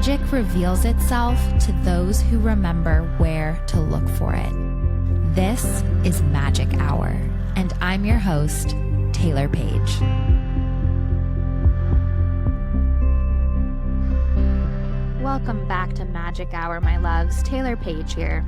Magic reveals itself to those who remember where to look for it. This is Magic Hour, and I'm your host, Taylor Page. Welcome back to Magic Hour, my loves. Taylor Page here.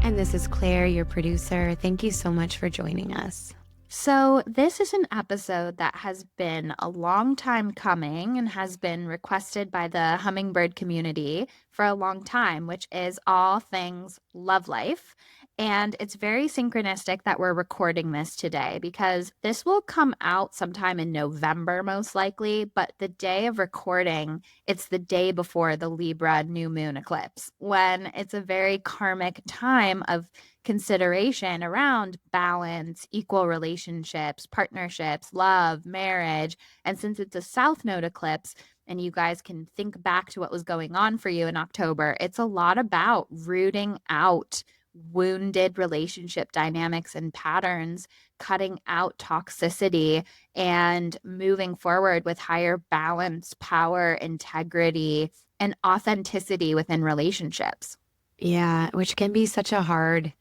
And this is Claire, your producer. Thank you so much for joining us. So this is an episode that has been a long time coming and has been requested by the hummingbird community for a long time, which is all things love life. And it's very synchronistic that we're recording this today because this will come out sometime in November, most likely. But the day of recording, it's the day before the Libra new moon eclipse, when it's a very karmic time of consideration around balance, equal relationships, partnerships, love, marriage. And since it's a South Node eclipse, and you guys can think back to what was going on for you in October, it's a lot about rooting out wounded relationship dynamics and patterns, cutting out toxicity, and moving forward with higher balance, power, integrity, and authenticity within relationships. Yeah, which can be such a hard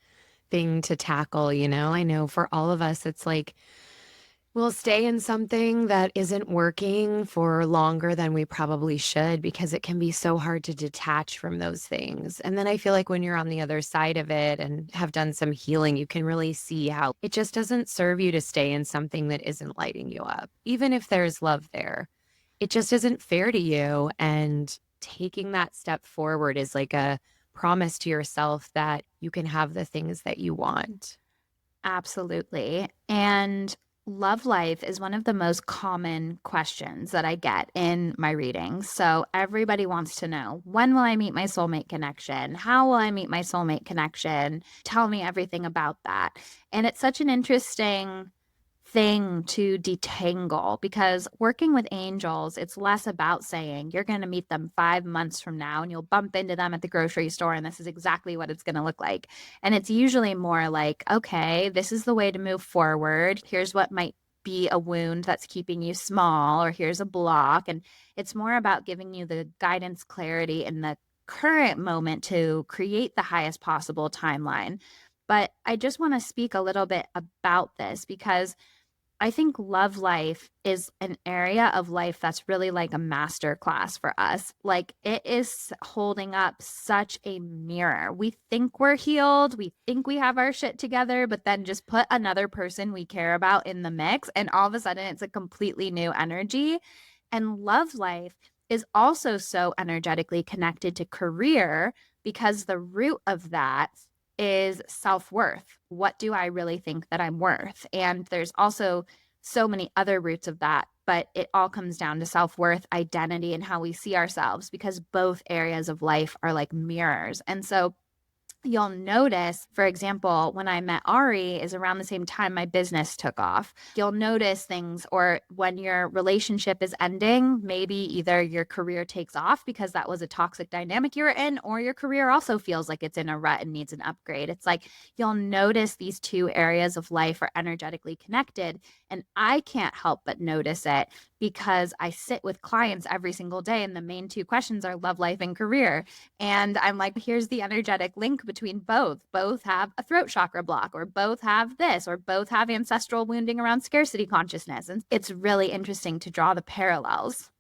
thing to tackle, you know? I know for all of us, it's like we'll stay in something that isn't working for longer than we probably should because it can be so hard to detach from those things. And then I feel like when you're on the other side of it and have done some healing, you can really see how it just doesn't serve you to stay in something that isn't lighting you up. Even if there's love there, it just isn't fair to you. And taking that step forward is like a promise to yourself that you can have the things that you want. Absolutely. And love life is one of the most common questions that I get in my readings. So everybody wants to know, when will I meet my soulmate connection? How will I meet my soulmate connection? Tell me everything about that. And it's such an interesting thing to detangle because working with angels, it's less about saying you're going to meet them 5 months from now and you'll bump into them at the grocery store and this is exactly what it's going to look like. And it's usually more like, okay, this is the way to move forward. Here's what might be a wound that's keeping you small, or here's a block. And it's more about giving you the guidance, clarity in the current moment to create the highest possible timeline. But I just want to speak a little bit about this because I think love life is an area of life that's really like a master class for us. Like, it is holding up such a mirror. We think we're healed. We think we have our shit together, but then just put another person we care about in the mix. And all of a sudden it's a completely new energy. And love life is also so energetically connected to career because the root of that is self-worth. What do I really think that I'm worth? And there's also so many other roots of that, but it all comes down to self-worth, identity, and how we see ourselves because both areas of life are like mirrors. And so you'll notice, for example, when I met Ari is around the same time my business took off. You'll notice things, or when your relationship is ending, maybe either your career takes off because that was a toxic dynamic you were in, or your career also feels like it's in a rut and needs an upgrade. It's like you'll notice these two areas of life are energetically connected, and I can't help but notice it because I sit with clients every single day and the main two questions are love life and career. And I'm like, here's the energetic link between both. Both have a throat chakra block, or both have this, or both have ancestral wounding around scarcity consciousness. And it's really interesting to draw the parallels.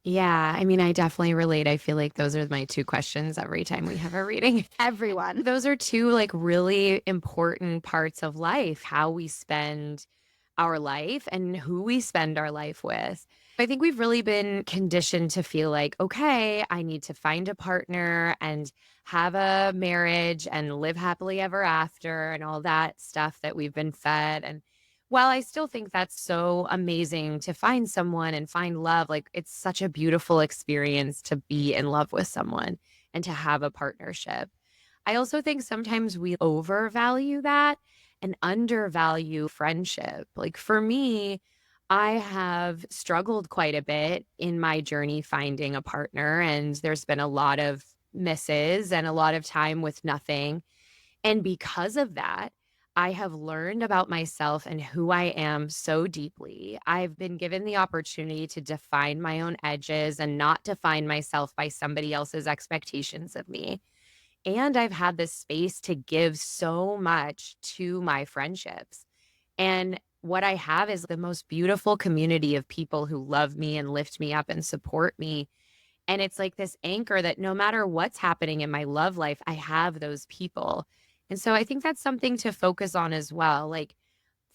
Yeah, I mean, I definitely relate. I feel like those are my two questions every time we have a reading. Everyone. Those are two like really important parts of life, how we spend our life and who we spend our life with. I think we've really been conditioned to feel like, okay, I need to find a partner and have a marriage and live happily ever after and all that stuff that we've been fed. And while I still think that's so amazing to find someone and find love, like it's such a beautiful experience to be in love with someone and to have a partnership. I also think sometimes we overvalue that and undervalue friendship. Like for me, I have struggled quite a bit in my journey finding a partner, and there's been a lot of misses and a lot of time with nothing. And because of that, I have learned about myself and who I am so deeply. I've been given the opportunity to define my own edges and not define myself by somebody else's expectations of me. And I've had this space to give so much to my friendships. And what I have is the most beautiful community of people who love me and lift me up and support me. And it's like this anchor that no matter what's happening in my love life, I have those people. And so I think that's something to focus on as well. Like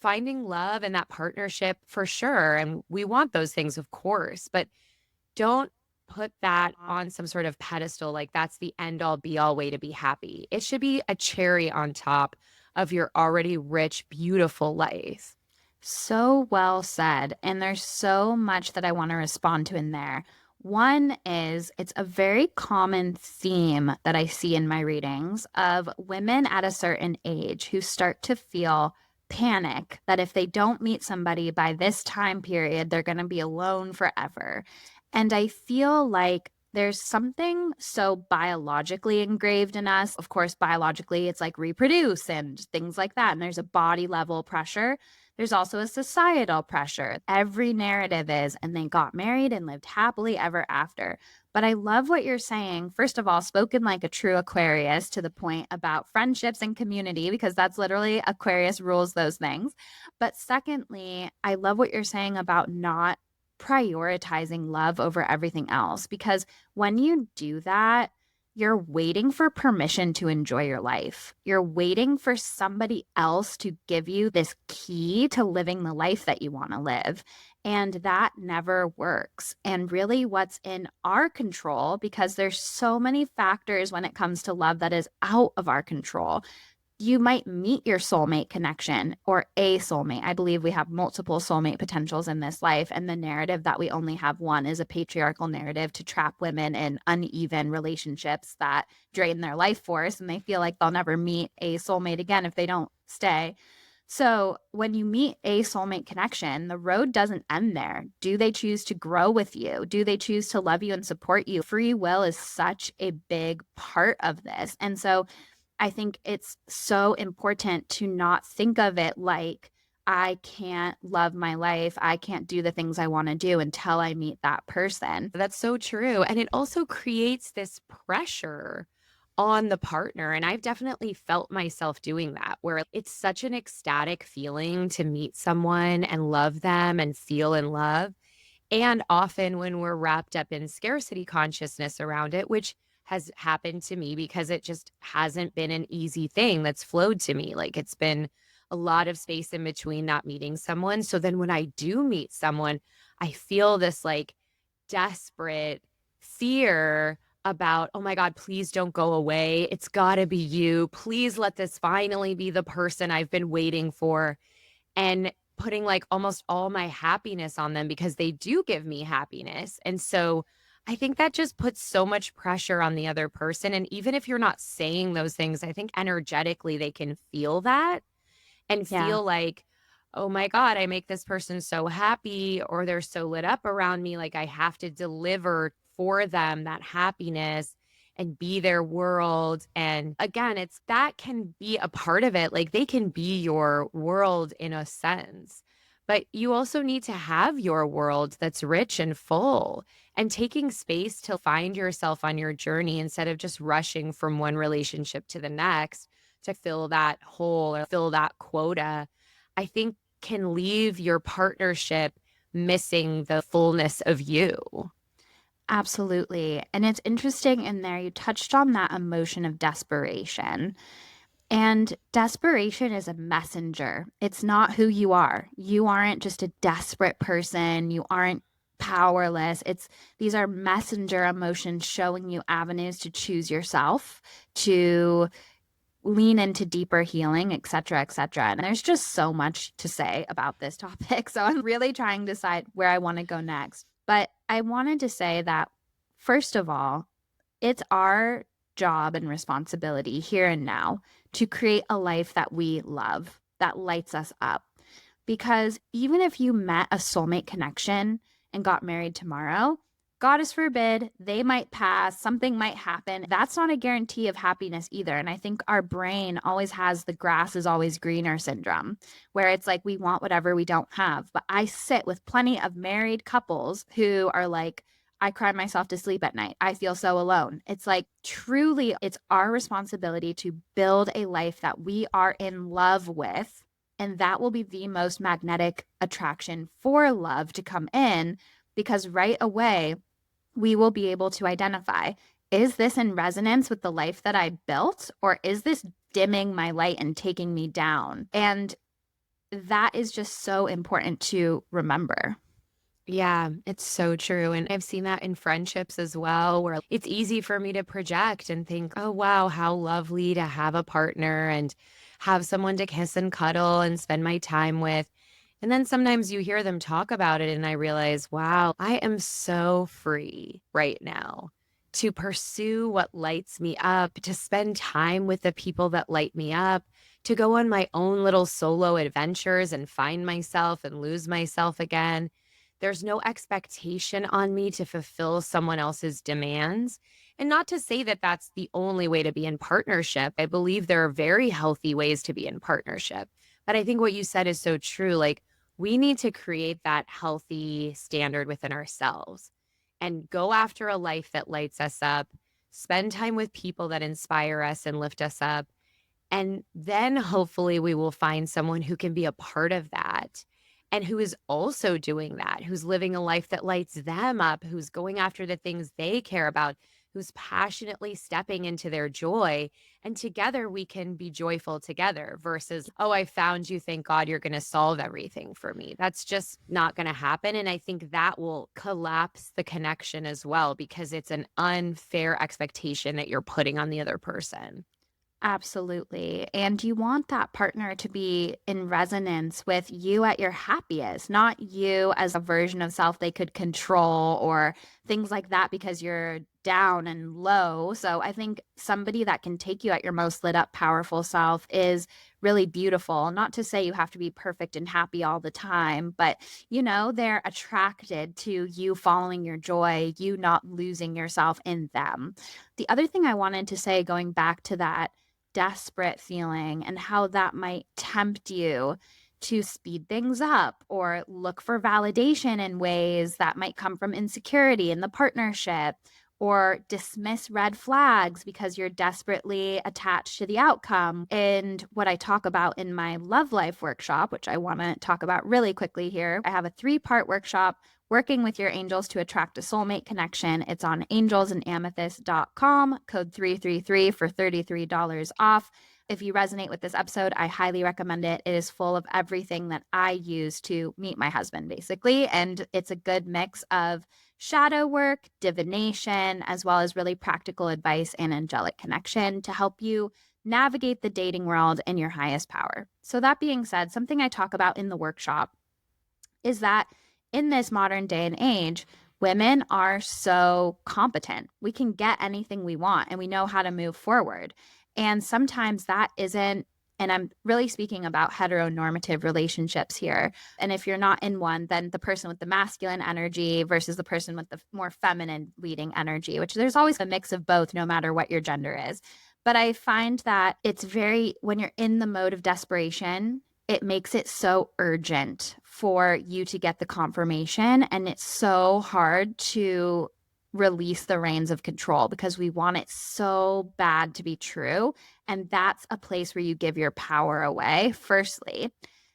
finding love and that partnership for sure. And we want those things, of course, but don't put that on some sort of pedestal like that's the end all be all way to be happy. It should be a cherry on top of your already rich, beautiful life. So well said. And there's so much that I want to respond to in there. One is it's a very common theme that I see in my readings of women at a certain age who start to feel panic that if they don't meet somebody by this time period, they're going to be alone forever. And I feel like there's something so biologically engraved in us. Of course, biologically, it's like reproduce and things like that. And there's a body level pressure. There's also a societal pressure. Every narrative is, and they got married and lived happily ever after. But I love what you're saying. First of all, spoken like a true Aquarius to the point about friendships and community, because that's literally Aquarius rules those things. But secondly, I love what you're saying about not prioritizing love over everything else, because when you do that, you're waiting for permission to enjoy your life. You're waiting for somebody else to give you this key to living the life that you want to live. And that never works. And really, what's in our control, because there's so many factors when it comes to love that is out of our control. You might meet your soulmate connection or a soulmate. I believe we have multiple soulmate potentials in this life. And the narrative that we only have one is a patriarchal narrative to trap women in uneven relationships that drain their life force. And they feel like they'll never meet a soulmate again if they don't stay. So, when you meet a soulmate connection, the road doesn't end there. Do they choose to grow with you? Do they choose to love you and support you? Free will is such a big part of this. And so, I think it's so important to not think of it like I can't love my life. I can't do the things I want to do until I meet that person. That's so true. And it also creates this pressure on the partner. And I've definitely felt myself doing that, where it's such an ecstatic feeling to meet someone and love them and feel in love. And often when we're wrapped up in scarcity consciousness around it, which has happened to me because it just hasn't been an easy thing that's flowed to me. Like it's been a lot of space in between not meeting someone. So then when I do meet someone, I feel this like desperate fear about, oh my God, please don't go away. It's got to be you. Please let this finally be the person I've been waiting for. And putting like almost all my happiness on them because they do give me happiness. And so I think that just puts so much pressure on the other person. And even if you're not saying those things, I think energetically they can feel that and Yeah. feel like, oh my God, I make this person so happy or they're so lit up around me. Like I have to deliver for them that happiness and be their world. And again, it's that can be a part of it. Like they can be your world in a sense. But you also need to have your world that's rich and full and taking space to find yourself on your journey instead of just rushing from one relationship to the next to fill that hole or fill that quota, I think can leave your partnership missing the fullness of you. Absolutely. And it's interesting in there, you touched on that emotion of desperation. And desperation is a messenger. It's not who you are. You aren't just a desperate person. You aren't powerless. It's these are messenger emotions showing you avenues to choose yourself, to lean into deeper healing, et cetera, et cetera. And there's just so much to say about this topic. So I'm really trying to decide where I want to go next. But I wanted to say that, first of all, it's our job and responsibility here and now to create a life that we love, that lights us up. Because even if you met a soulmate connection and got married tomorrow, goddess forbid, they might pass, something might happen. That's not a guarantee of happiness either. And I think our brain always has the grass is always greener syndrome, where it's like we want whatever we don't have. But I sit with plenty of married couples who are like, I cry myself to sleep at night. I feel so alone. It's like truly, it's our responsibility to build a life that we are in love with. And that will be the most magnetic attraction for love to come in because right away, we will be able to identify, is this in resonance with the life that I built, or is this dimming my light and taking me down? And that is just so important to remember. Yeah, it's so true. And I've seen that in friendships as well, where it's easy for me to project and think, oh, wow, how lovely to have a partner and have someone to kiss and cuddle and spend my time with. And then sometimes you hear them talk about it, and I realize, wow, I am so free right now to pursue what lights me up, to spend time with the people that light me up, to go on my own little solo adventures and find myself and lose myself again. There's no expectation on me to fulfill someone else's demands. And not to say that that's the only way to be in partnership. I believe there are very healthy ways to be in partnership. But I think what you said is so true. Like, we need to create that healthy standard within ourselves and go after a life that lights us up, spend time with people that inspire us and lift us up. And then hopefully we will find someone who can be a part of that and who is also doing that, who's living a life that lights them up, who's going after the things they care about, who's passionately stepping into their joy. And together we can be joyful together versus, oh, I found you. Thank God you're going to solve everything for me. That's just not going to happen. And I think that will collapse the connection as well because it's an unfair expectation that you're putting on the other person. Absolutely. And you want that partner to be in resonance with you at your happiest, not you as a version of self they could control or things like that because you're down and low. So I think somebody that can take you at your most lit up, powerful self is really beautiful. Not to say you have to be perfect and happy all the time, but they're attracted to you following your joy, you not losing yourself in them. The other thing I wanted to say, going back to that desperate feeling and how that might tempt you to speed things up or look for validation in ways that might come from insecurity in the partnership or dismiss red flags because you're desperately attached to the outcome. And what I talk about in my Love Life workshop, which I want to talk about really quickly here, I have a 3-part workshop working with your angels to attract a soulmate connection. It's on angelsandamethyst.com, code 333 for $33 off. If you resonate with this episode, I highly recommend it. It is full of everything that I use to meet my husband, basically. And it's a good mix of shadow work, divination, as well as really practical advice and angelic connection to help you navigate the dating world in your highest power. So, that being said, something I talk about in the workshop is that in this modern day and age, women are so competent. We can get anything we want and we know how to move forward. And sometimes that isn't, and I'm really speaking about heteronormative relationships here. And if you're not in one, then the person with the masculine energy versus the person with the more feminine leading energy, which there's always a mix of both, no matter what your gender is. But I find that it's very, when you're in the mode of desperation, it makes it so urgent for you to get the confirmation. And it's so hard to release the reins of control because we want it so bad to be true. And that's a place where you give your power away, firstly.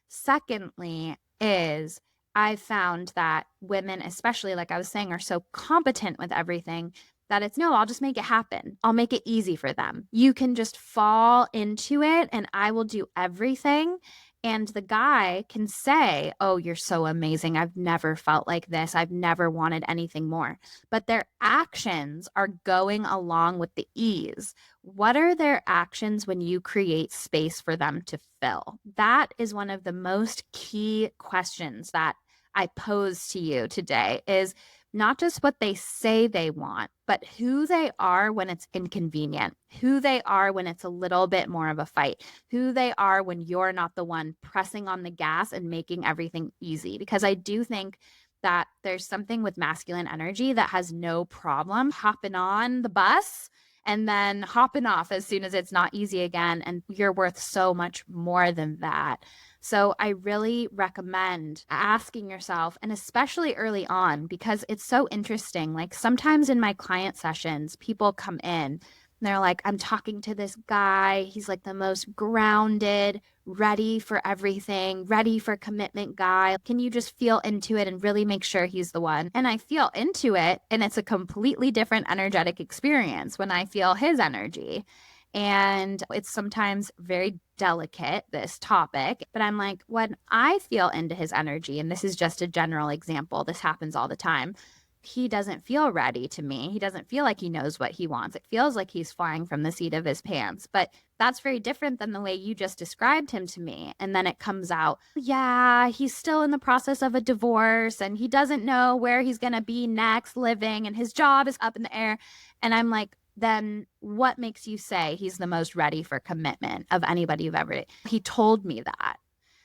Secondly, is I've found that women, especially like I was saying, are so competent with everything that it's no, I'll just make it happen. I'll make it easy for them. You can just fall into it and I will do everything. And the guy can say, oh, you're so amazing. I've never felt like this. I've never wanted anything more. But their actions are going along with the ease. What are their actions when you create space for them to fill? That is one of the most key questions that I pose to you today is not just what they say they want, but who they are when it's inconvenient, who they are when it's a little bit more of a fight, who they are when you're not the one pressing on the gas and making everything easy. Because I do think that there's something with masculine energy that has no problem hopping on the bus and then hopping off as soon as it's not easy again. And you're worth so much more than that. So I really recommend asking yourself, and especially early on, because it's so interesting. Like sometimes in my client sessions, people come in and they're like, I'm talking to this guy. He's like the most grounded, ready for everything, ready for commitment guy. Can you just feel into it and really make sure he's the one? And I feel into it, and it's a completely different energetic experience when I feel his energy. And it's sometimes very delicate, this topic, but I'm like, when I feel into his energy, and this is just a general example, this happens all the time. He doesn't feel ready to me. He doesn't feel like he knows what he wants. It feels like he's flying from the seat of his pants. But that's very different than the way you just described him to me. And then it comes out, yeah, he's still in the process of a divorce and he doesn't know where he's going to be next living and his job is up in the air. And I'm like, then what makes you say he's the most ready for commitment of anybody you've ever dated? He told me that.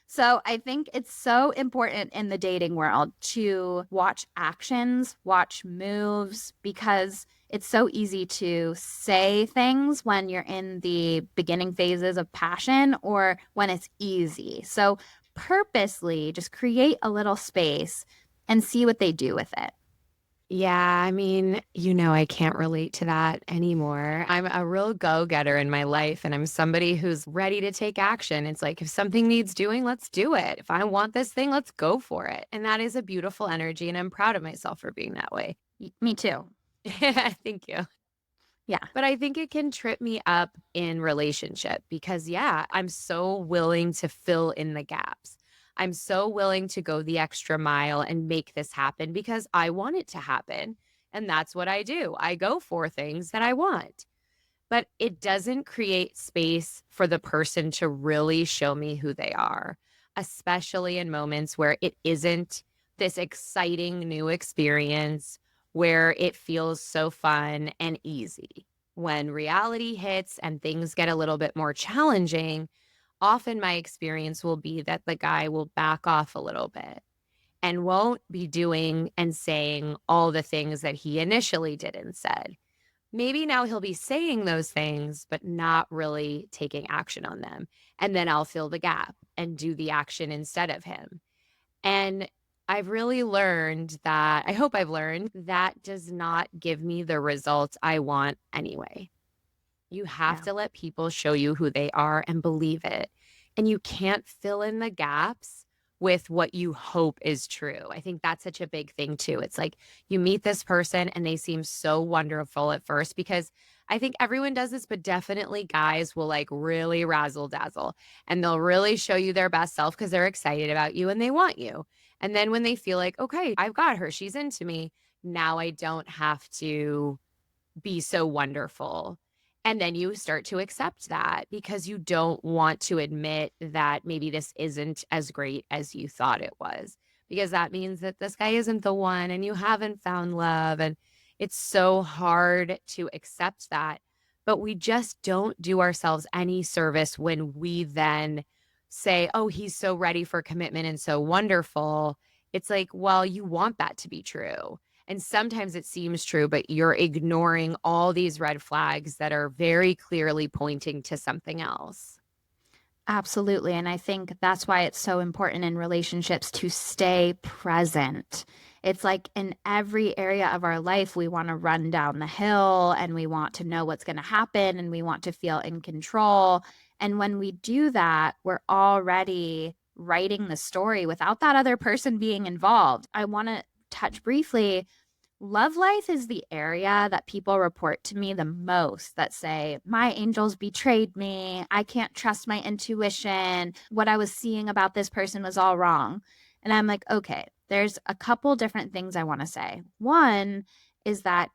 So I think it's so important in the dating world to watch actions, watch moves, because it's so easy to say things when you're in the beginning phases of passion or when it's easy. So purposely just create a little space and see what they do with it. Yeah, I mean, I can't relate to that anymore. I'm a real go-getter in my life, and I'm somebody who's ready to take action. It's like, if something needs doing, let's do it. If I want this thing, let's go for it. And that is a beautiful energy, and I'm proud of myself for being that way. Me too. Thank you. Yeah. But I think it can trip me up in relationship because, yeah, I'm so willing to fill in the gaps. I'm so willing to go the extra mile and make this happen because I want it to happen. And that's what I do. I go for things that I want. But it doesn't create space for the person to really show me who they are, especially in moments where it isn't this exciting new experience where it feels so fun and easy. When reality hits and things get a little bit more challenging, often my experience will be that the guy will back off a little bit and won't be doing and saying all the things that he initially did and said. Maybe now he'll be saying those things, but not really taking action on them. And then I'll fill the gap and do the action instead of him. And I've really learned that, I hope I've learned that does not give me the results I want anyway. You have Yeah. to let people show you who they are and believe it. And you can't fill in the gaps with what you hope is true. I think that's such a big thing too. It's like you meet this person and they seem so wonderful at first because I think everyone does this, but definitely guys will like really razzle dazzle and they'll really show you their best self because they're excited about you and they want you. And then when they feel like, okay, I've got her, she's into me, now I don't have to be so wonderful. And then you start to accept that because you don't want to admit that maybe this isn't as great as you thought it was, because that means that this guy isn't the one and you haven't found love. And it's so hard to accept that. But we just don't do ourselves any service when we then say, oh, he's so ready for commitment and so wonderful. It's like, well, you want that to be true. And sometimes it seems true, but you're ignoring all these red flags that are very clearly pointing to something else. Absolutely. And I think that's why it's so important in relationships to stay present. It's like in every area of our life, we want to run down the hill and we want to know what's going to happen and we want to feel in control. And when we do that, we're already writing the story without that other person being involved. I want to touch briefly. Love life is the area that people report to me the most that say, my angels betrayed me. I can't trust my intuition. What I was seeing about this person was all wrong. And I'm like, okay, there's a couple different things I want to say. One is that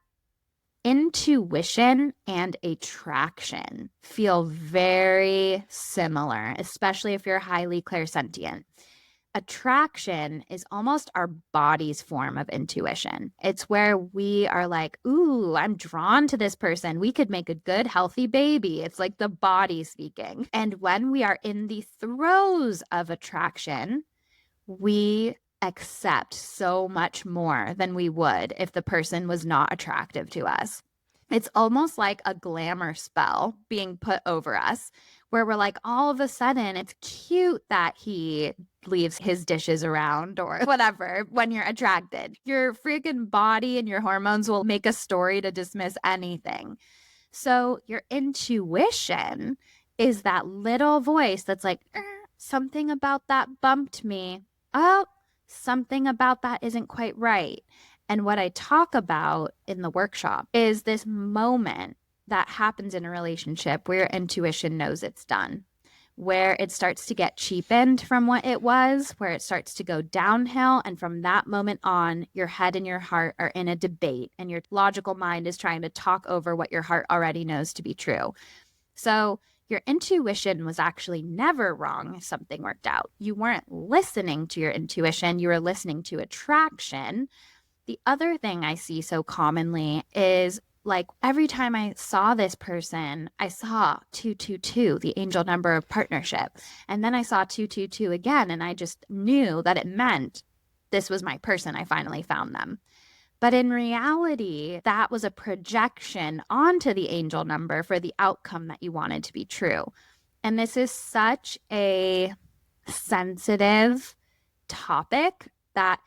intuition and attraction feel very similar, especially if you're highly clairsentient. Attraction is almost our body's form of intuition. It's where we are like, ooh, I'm drawn to this person. We could make a good, healthy baby. It's like the body speaking. And when we are in the throes of attraction, we accept so much more than we would if the person was not attractive to us. It's almost like a glamour spell being put over us, where we're like, all of a sudden, it's cute that he leaves his dishes around or whatever when you're attracted. Your freaking body and your hormones will make a story to dismiss anything. So, your intuition is that little voice that's like, something about that bumped me. Oh, something about that isn't quite right. And what I talk about in the workshop is this moment that happens in a relationship where your intuition knows it's done, where it starts to get cheapened from what it was, where it starts to go downhill. And from that moment on, your head and your heart are in a debate, and your logical mind is trying to talk over what your heart already knows to be true. So, your intuition was actually never wrong if something worked out. You weren't listening to your intuition, you were listening to attraction. The other thing I see so commonly is like every time I saw this person, I saw 222, the angel number of partnership. And then I saw 222 again, and I just knew that it meant this was my person. I finally found them. But in reality, that was a projection onto the angel number for the outcome that you wanted to be true. And this is such a sensitive topic that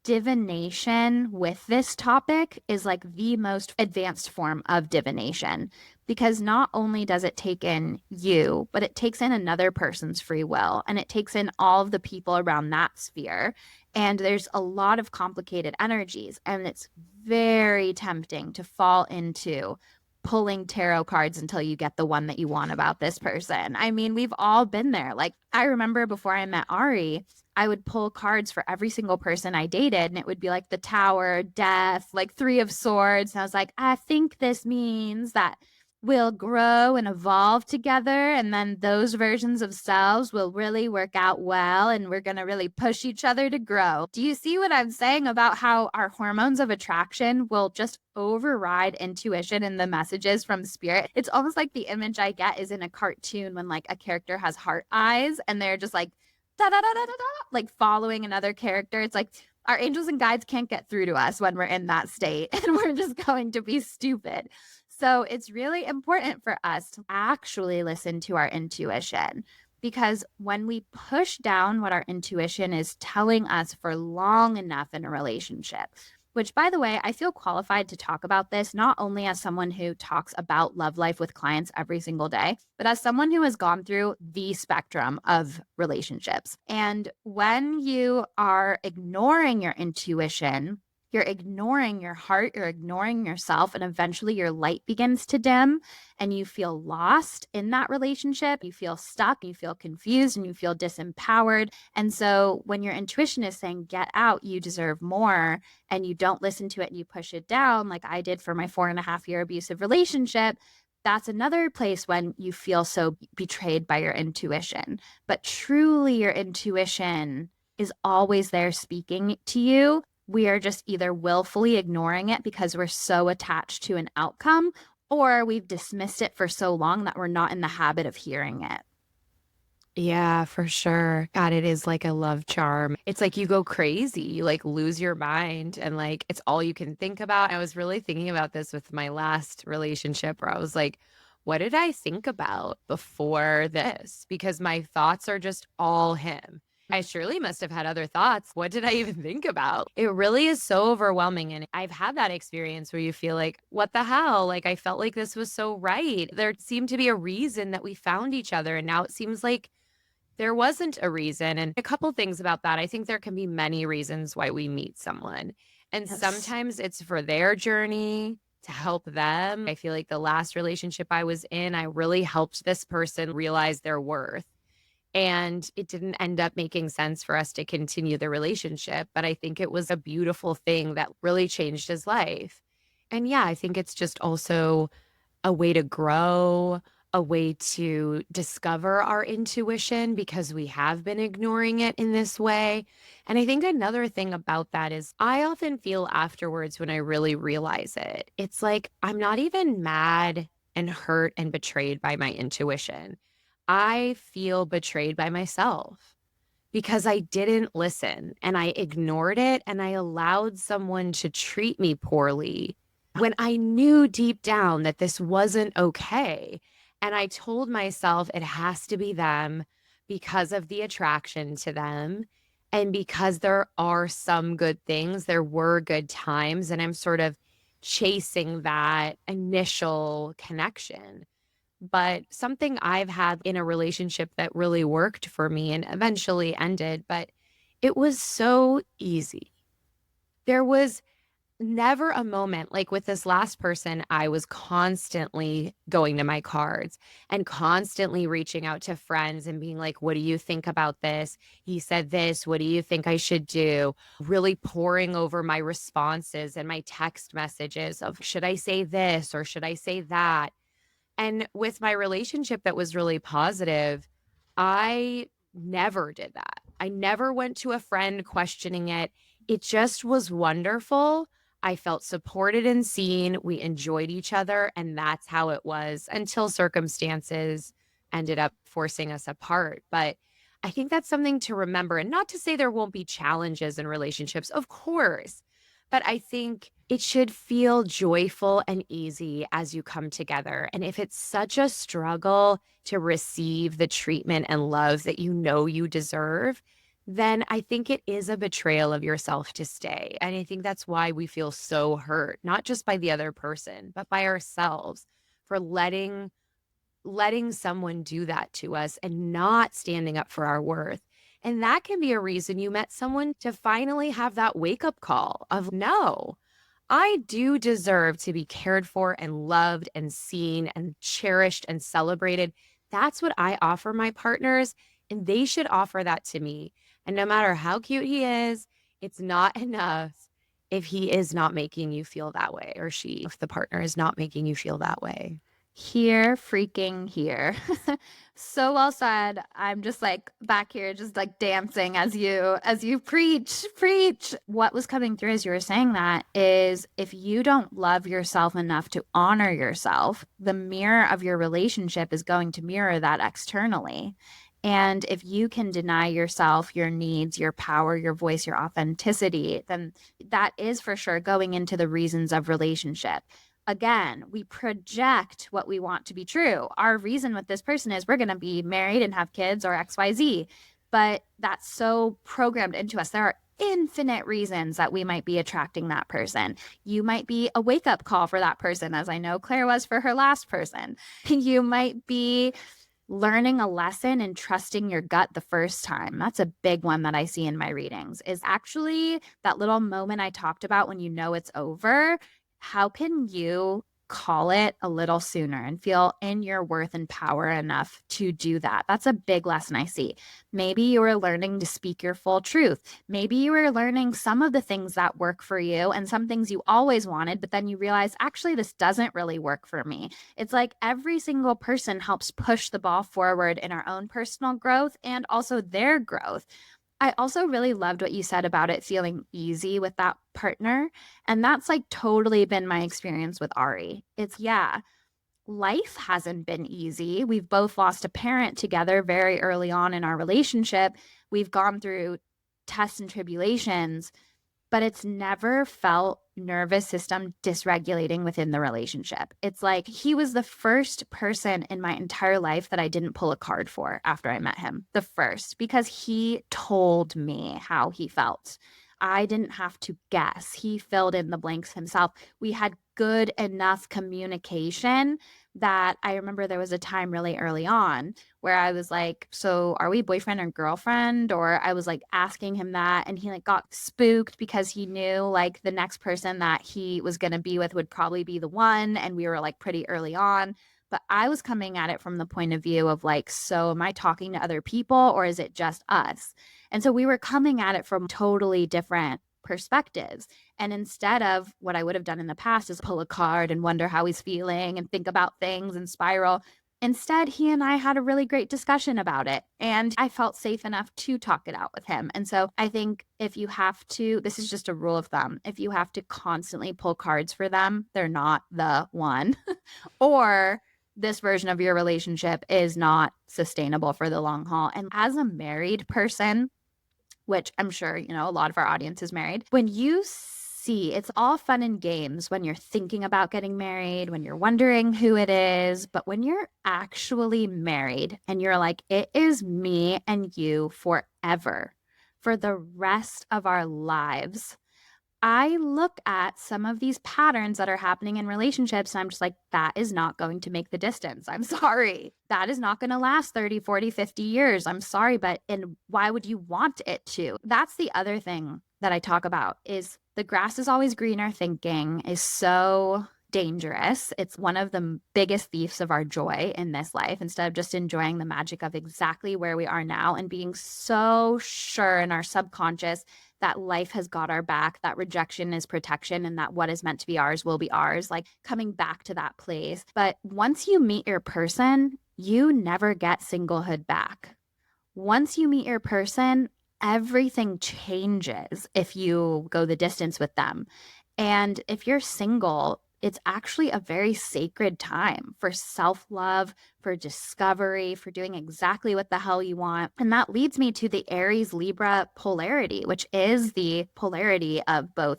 divination with this topic is like the most advanced form of divination, because not only does it take in you, but it takes in another person's free will, and it takes in all of the people around that sphere. And there's a lot of complicated energies, and it's very tempting to fall into pulling tarot cards until you get the one that you want about this person. I mean, we've all been there. Like, I remember before I met Ari, I would pull cards for every single person I dated, and it would be like the Tower, Death, like Three of Swords. And I was like, I think this means that we'll grow and evolve together, and then those versions of selves will really work out well, and we're going to really push each other to grow. Do you see what I'm saying about how our hormones of attraction will just override intuition and the messages from spirit? It's almost like the image I get is in a cartoon when like a character has heart eyes and they're just like da da da da da, like following another character. It's like our angels and guides can't get through to us when we're in that state, and we're just going to be stupid. So it's really important for us to actually listen to our intuition, because when we push down what our intuition is telling us for long enough in a relationship, which, by the way, I feel qualified to talk about this not only as someone who talks about love life with clients every single day, but as someone who has gone through the spectrum of relationships. And when you are ignoring your intuition, you're ignoring your heart, you're ignoring yourself, and eventually your light begins to dim and you feel lost in that relationship. You feel stuck, you feel confused, and you feel disempowered. And so when your intuition is saying, get out, you deserve more, and you don't listen to it and you push it down, like I did for my 4.5 year abusive relationship, that's another place when you feel so betrayed by your intuition. But truly, your intuition is always there speaking to you. We are just either willfully ignoring it because we're so attached to an outcome, or we've dismissed it for so long that we're not in the habit of hearing it. Yeah, for sure. God, it is like a love charm. It's like you go crazy, you like lose your mind and like it's all you can think about. I was really thinking about this with my last relationship where I was like, what did I think about before this? Because my thoughts are just all him. I surely must have had other thoughts. What did I even think about? It really is so overwhelming. And I've had that experience where you feel like, what the hell? Like, I felt like this was so right. There seemed to be a reason that we found each other. And now it seems like there wasn't a reason. And a couple things about that. I think there can be many reasons why we meet someone. And Yes. sometimes it's for their journey to help them. I feel like the last relationship I was in, I really helped this person realize their worth. And it didn't end up making sense for us to continue the relationship. But I think it was a beautiful thing that really changed his life. And yeah, I think it's just also a way to grow, a way to discover our intuition because we have been ignoring it in this way. And I think another thing about that is I often feel afterwards when I really realize it, it's like I'm not even mad and hurt and betrayed by my intuition. I feel betrayed by myself because I didn't listen and I ignored it and I allowed someone to treat me poorly when I knew deep down that this wasn't okay. And I told myself it has to be them because of the attraction to them. And because there are some good things, there were good times, and I'm sort of chasing that initial connection. But something I've had in a relationship that really worked for me and eventually ended, but it was so easy. There was never a moment like with this last person, I was constantly going to my cards and constantly reaching out to friends and being like, what do you think about this? He said this. What do you think I should do? Really pouring over my responses and my text messages of should I say this or should I say that? And with my relationship that was really positive, I never did that. I never went to a friend questioning it. It just was wonderful. I felt supported and seen. We enjoyed each other. And that's how it was until circumstances ended up forcing us apart. But I think that's something to remember. And not to say there won't be challenges in relationships, of course. But I think it should feel joyful and easy as you come together. And if it's such a struggle to receive the treatment and love that you know you deserve, then I think it is a betrayal of yourself to stay. And I think that's why we feel so hurt, not just by the other person, but by ourselves for letting someone do that to us and not standing up for our worth. And that can be a reason you met someone to finally have that wake up call of no, I do deserve to be cared for and loved and seen and cherished and celebrated. That's what I offer my partners, and they should offer that to me. And no matter how cute he is, it's not enough if he is not making you feel that way, or she, if the partner is not making you feel that way. Here, freaking here. So well said. I'm just like back here, just like dancing as you preach, preach. What was coming through as you were saying that is if you don't love yourself enough to honor yourself, the mirror of your relationship is going to mirror that externally. And if you can deny yourself your needs, your power, your voice, your authenticity, then that is for sure going into the reasons of relationship. Again, we project what we want to be true. Our reason with this person is we're going to be married and have kids or XYZ. But that's so programmed into us. There are infinite reasons that we might be attracting that person. You might be a wake up call for that person, as I know Claire was for her last person. You might be learning a lesson and trusting your gut the first time. That's a big one that I see in my readings is actually that little moment I talked about when you know it's over. How can you call it a little sooner and feel in your worth and power enough to do that? That's a big lesson I see. Maybe you were learning to speak your full truth. Maybe you were learning some of the things that work for you and some things you always wanted, but then you realize actually this doesn't really work for me. It's like every single person helps push the ball forward in our own personal growth and also their growth. I also really loved what you said about it feeling easy with that partner. And that's like totally been my experience with Ari. It's, yeah, life hasn't been easy. We've both lost a parent together very early on in our relationship. We've gone through tests and tribulations, but it's never felt nervous system dysregulating within the relationship. It's like he was the first person in my entire life that I didn't pull a card for after I met him. The first, because he told me how he felt. I didn't have to guess. He filled in the blanks himself. We had good enough communication that I remember there was a time really early on where I was like, so are we boyfriend and girlfriend? Or I was like asking him that and he like got spooked because he knew like the next person that he was going to be with would probably be the one. And we were like pretty early on. But I was coming at it from the point of view of like, so am I talking to other people or is it just us? And so we were coming at it from totally different perspectives. And instead of what I would have done in the past is pull a card and wonder how he's feeling and think about things and spiral, instead, he and I had a really great discussion about it. And I felt safe enough to talk it out with him. And so I think if you have to, this is just a rule of thumb, if you have to constantly pull cards for them, they're not the one. Or this version of your relationship is not sustainable for the long haul. And as a married person, which I'm sure, a lot of our audience is married. When you see it's all fun and games when you're thinking about getting married, when you're wondering who it is, but when you're actually married and you're like, it is me and you forever, for the rest of our lives. I look at some of these patterns that are happening in relationships and I'm just like, that is not going to make the distance. I'm sorry. That is not going to last 30, 40, 50 years. I'm sorry, but and why would you want it to? That's the other thing that I talk about is the grass is always greener thinking is so dangerous. It's one of the biggest thieves of our joy in this life. Instead of just enjoying the magic of exactly where we are now and being so sure in our subconscious that life has got our back, that rejection is protection, and that what is meant to be ours will be ours, like coming back to that place. But once you meet your person, you never get singlehood back. Once you meet your person, everything changes if you go the distance with them. And if you're single, it's actually a very sacred time for self love, for discovery, for doing exactly what the hell you want. And that leads me to the Aries Libra polarity, which is the polarity of both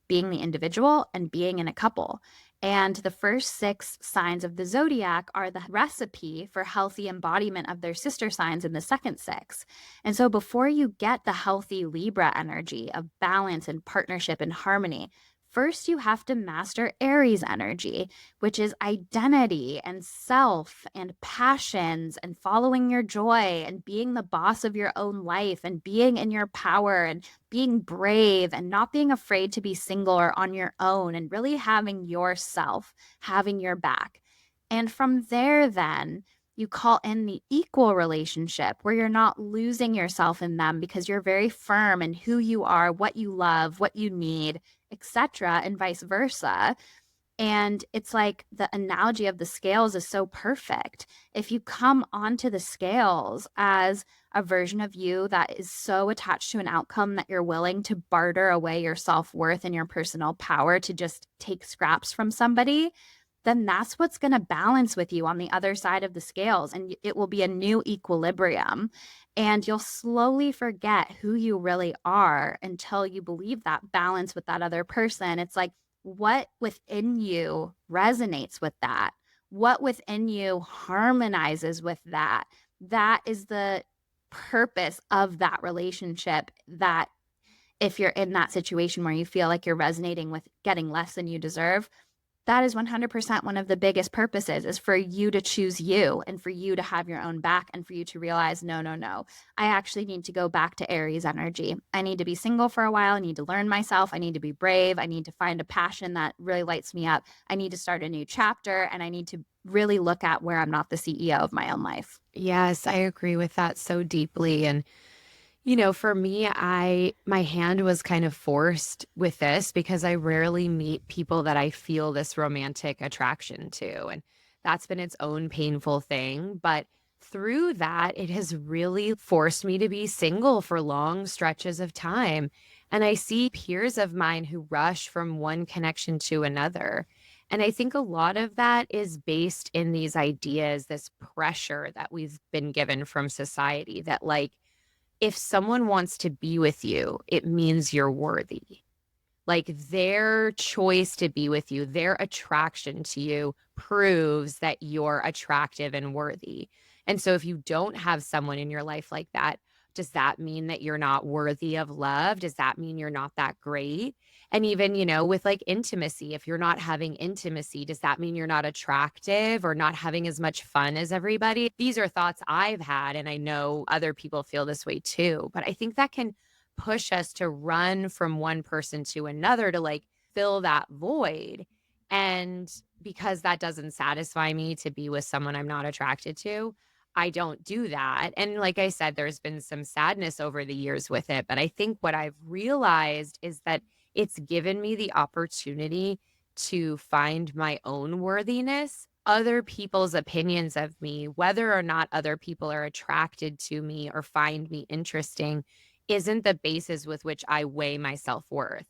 being the individual and being in a couple. And the first six signs of the zodiac are the recipe for healthy embodiment of their sister signs in the second six. And so before you get the healthy Libra energy of balance and partnership and harmony, first you have to master Aries energy, which is identity and self and passions and following your joy and being the boss of your own life and being in your power and being brave and not being afraid to be single or on your own and really having yourself, having your back. And from there, then you call in the equal relationship where you're not losing yourself in them because you're very firm in who you are, what you love, what you need, etc., and vice versa. And it's like the analogy of the scales is so perfect. If you come onto the scales as a version of you that is so attached to an outcome that you're willing to barter away your self worth and your personal power to just take scraps from somebody, then that's what's going to balance with you on the other side of the scales. And it will be a new equilibrium. And you'll slowly forget who you really are until you believe that balance with that other person. It's like, what within you resonates with that? What within you harmonizes with that? That is the purpose of that relationship. That if you're in that situation where you feel like you're resonating with getting less than you deserve, that is 100% one of the biggest purposes is for you to choose you and for you to have your own back and for you to realize, no, no, no, I actually need to go back to Aries energy. I need to be single for a while. I need to learn myself. I need to be brave. I need to find a passion that really lights me up. I need to start a new chapter and I need to really look at where I'm not the CEO of my own life. Yes, I agree with that so deeply. And for me, my hand was kind of forced with this because I rarely meet people that I feel this romantic attraction to. And that's been its own painful thing. But through that, it has really forced me to be single for long stretches of time. And I see peers of mine who rush from one connection to another. And I think a lot of that is based in these ideas, this pressure that we've been given from society that, like, if someone wants to be with you, it means you're worthy. Like their choice to be with you, their attraction to you proves that you're attractive and worthy. And so if you don't have someone in your life like that, does that mean that you're not worthy of love? Does that mean you're not that great? And even, with like intimacy, if you're not having intimacy, does that mean you're not attractive or not having as much fun as everybody? These are thoughts I've had, and I know other people feel this way too. But I think that can push us to run from one person to another to like fill that void. And because that doesn't satisfy me to be with someone I'm not attracted to, I don't do that. And like I said, there's been some sadness over the years with it. But I think what I've realized is that it's given me the opportunity to find my own worthiness. Other people's opinions of me, whether or not other people are attracted to me or find me interesting, isn't the basis with which I weigh my self-worth.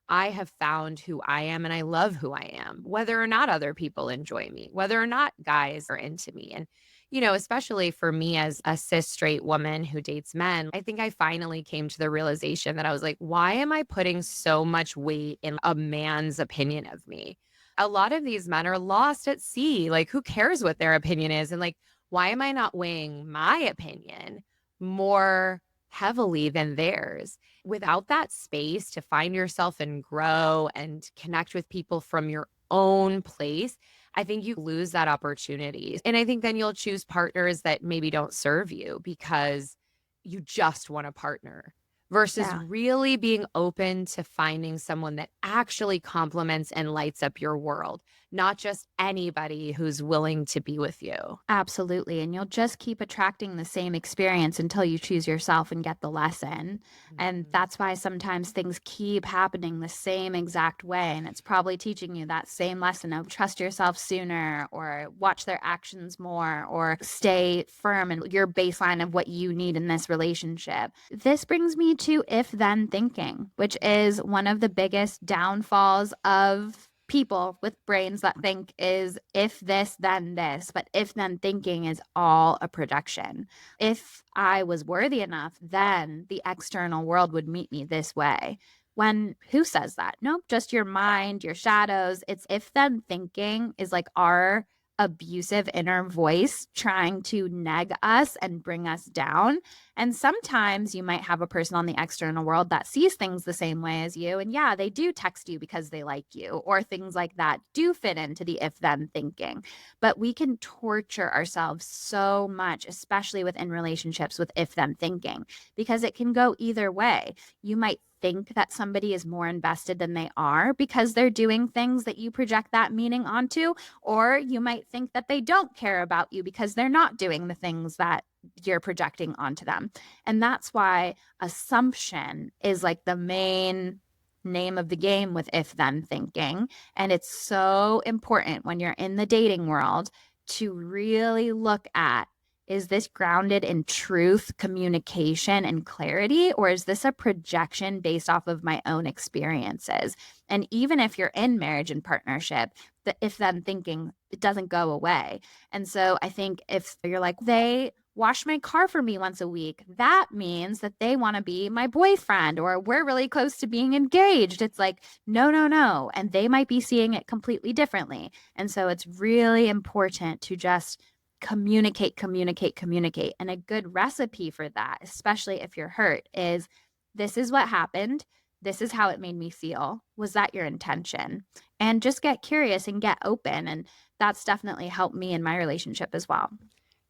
I have found who I am and I love who I am, whether or not other people enjoy me, whether or not guys are into me. And, especially for me as a cis straight woman who dates men, I think I finally came to the realization that I was like, why am I putting so much weight in a man's opinion of me? A lot of these men are lost at sea. Like, who cares what their opinion is? And like, why am I not weighing my opinion more heavily than theirs? Without that space to find yourself and grow and connect with people from your own place, I think you lose that opportunity. And I think then you'll choose partners that maybe don't serve you because you just want a partner versus Yeah. really being open to finding someone that actually complements and lights up your world, not just anybody who's willing to be with you. Absolutely. And you'll just keep attracting the same experience until you choose yourself and get the lesson. And Mhm. that's why sometimes things keep happening the same exact way. And it's probably teaching you that same lesson of trust yourself sooner, or watch their actions more, or stay firm in your baseline of what you need in this relationship. This brings me to if then thinking, which is one of the biggest downfalls of people with brains that think is if this, then this. But if then thinking is all a projection. If I was worthy enough, then the external world would meet me this way. When who says that? Nope, just your mind, your shadows. It's if then thinking is like our abusive inner voice trying to nag us and bring us down. And sometimes you might have a person on the external world that sees things the same way as you. And yeah, they do text you because they like you, or things like that do fit into the if then thinking. But we can torture ourselves so much, especially within relationships with if then thinking, because it can go either way. You might think that somebody is more invested than they are because they're doing things that you project that meaning onto, or you might think that they don't care about you because they're not doing the things that you're projecting onto them. And that's why assumption is like the main name of the game with if then thinking. And it's so important when you're in the dating world to really look at, is this grounded in truth, communication, and clarity, or is this a projection based off of my own experiences? And even if you're in marriage and partnership, the if then thinking, it doesn't go away. And so I think if you're like, they wash my car for me once a week, that means that they want to be my boyfriend, or we're really close to being engaged. It's like, no, no, no. And they might be seeing it completely differently. And so it's really important to just communicate, communicate, communicate. And a good recipe for that, especially if you're hurt, is this is what happened. This is how it made me feel. Was that your intention? And just get curious and get open. And that's definitely helped me in my relationship as well.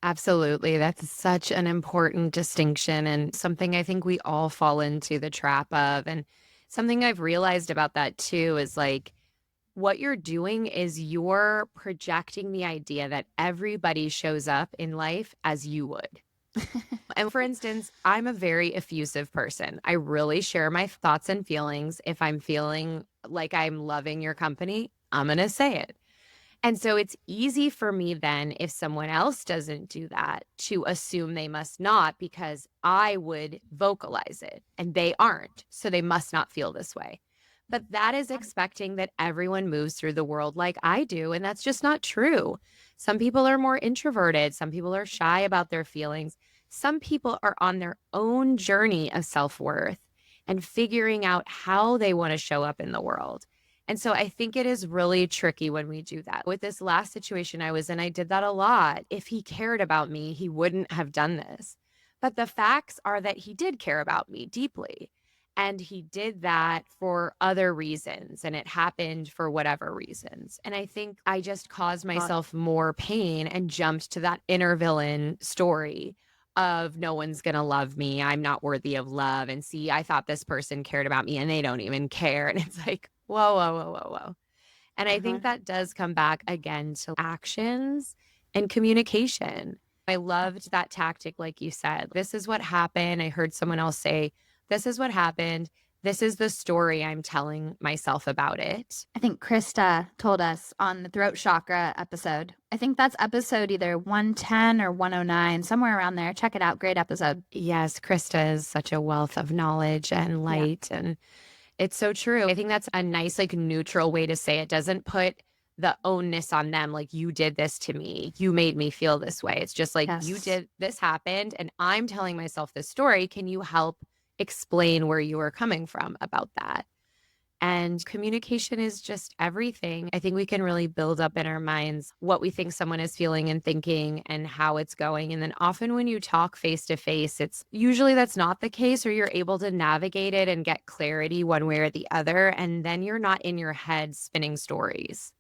Absolutely. That's such an important distinction and something I think we all fall into the trap of. And something I've realized about that too is like what you're doing is you're projecting the idea that everybody shows up in life as you would. And for instance, I'm a very effusive person. I really share my thoughts and feelings. If I'm feeling like I'm loving your company, I'm going to say it. And so it's easy for me then, if someone else doesn't do that, to assume they must not because I would vocalize it and they aren't. So they must not feel this way. But that is expecting that everyone moves through the world like I do. And that's just not true. Some people are more introverted. Some people are shy about their feelings. Some people are on their own journey of self worth and figuring out how they want to show up in the world. And so I think it is really tricky when we do that. With this last situation I was in, I did that a lot. If he cared about me, he wouldn't have done this. But the facts are that he did care about me deeply. And he did that for other reasons. And it happened for whatever reasons. And I think I just caused myself more pain and jumped to that inner villain story of no one's going to love me. I'm not worthy of love. And see, I thought this person cared about me and they don't even care. And it's like, whoa, whoa, whoa, whoa, whoa. And I Uh-huh. think that does come back again to actions and communication. I loved that tactic, like you said. This is what happened. I heard someone else say, this is what happened. This is the story I'm telling myself about it. I think Krista told us on the throat chakra episode. I think that's episode either 110 or 109, somewhere around there. Check it out. Great episode. Yes, Krista is such a wealth of knowledge and Yeah. light. And it's so true. I think that's a nice, like, neutral way to say it. Doesn't put the onus on them, like, "You did this to me. You made me feel this way." It's just like, "You Yes. did this happened, and I'm telling myself this story. Can you help explain where you are coming from about that?" And communication is just everything. I think we can really build up in our minds what we think someone is feeling and thinking and how it's going. And then often when you talk face to face, it's usually that's not the case, or you're able to navigate it and get clarity one way or the other. And then you're not in your head spinning stories.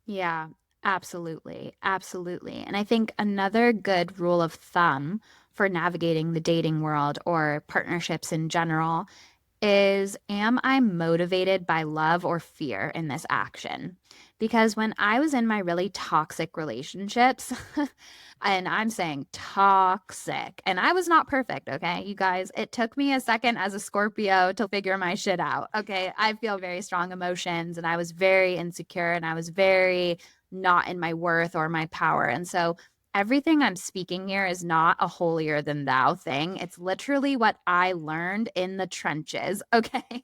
Yeah, absolutely. Absolutely. And I think another good rule of thumb for navigating the dating world or partnerships in general is, am I motivated by love or fear in this action? Because when I was in my really toxic relationships, and I'm saying toxic, and I was not perfect, okay, you guys, it took me a second as a Scorpio to figure my shit out. Okay, I feel very strong emotions, and I was very insecure, and I was very not in my worth or my power. And so everything I'm speaking here is not a holier than thou thing. It's literally what I learned in the trenches. Okay.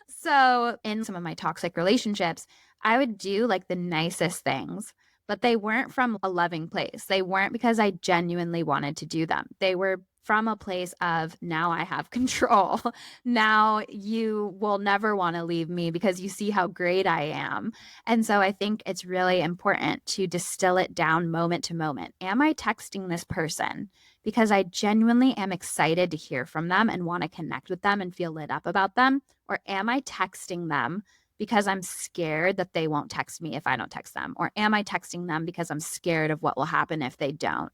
So, in some of my toxic relationships, I would do like the nicest things, but they weren't from a loving place. They weren't because I genuinely wanted to do them. They were from a place of, now I have control. Now you will never want to leave me because you see how great I am. And so I think it's really important to distill it down moment to moment. Am I texting this person because I genuinely am excited to hear from them and want to connect with them and feel lit up about them? Or am I texting them because I'm scared that they won't text me if I don't text them? Or am I texting them because I'm scared of what will happen if they don't?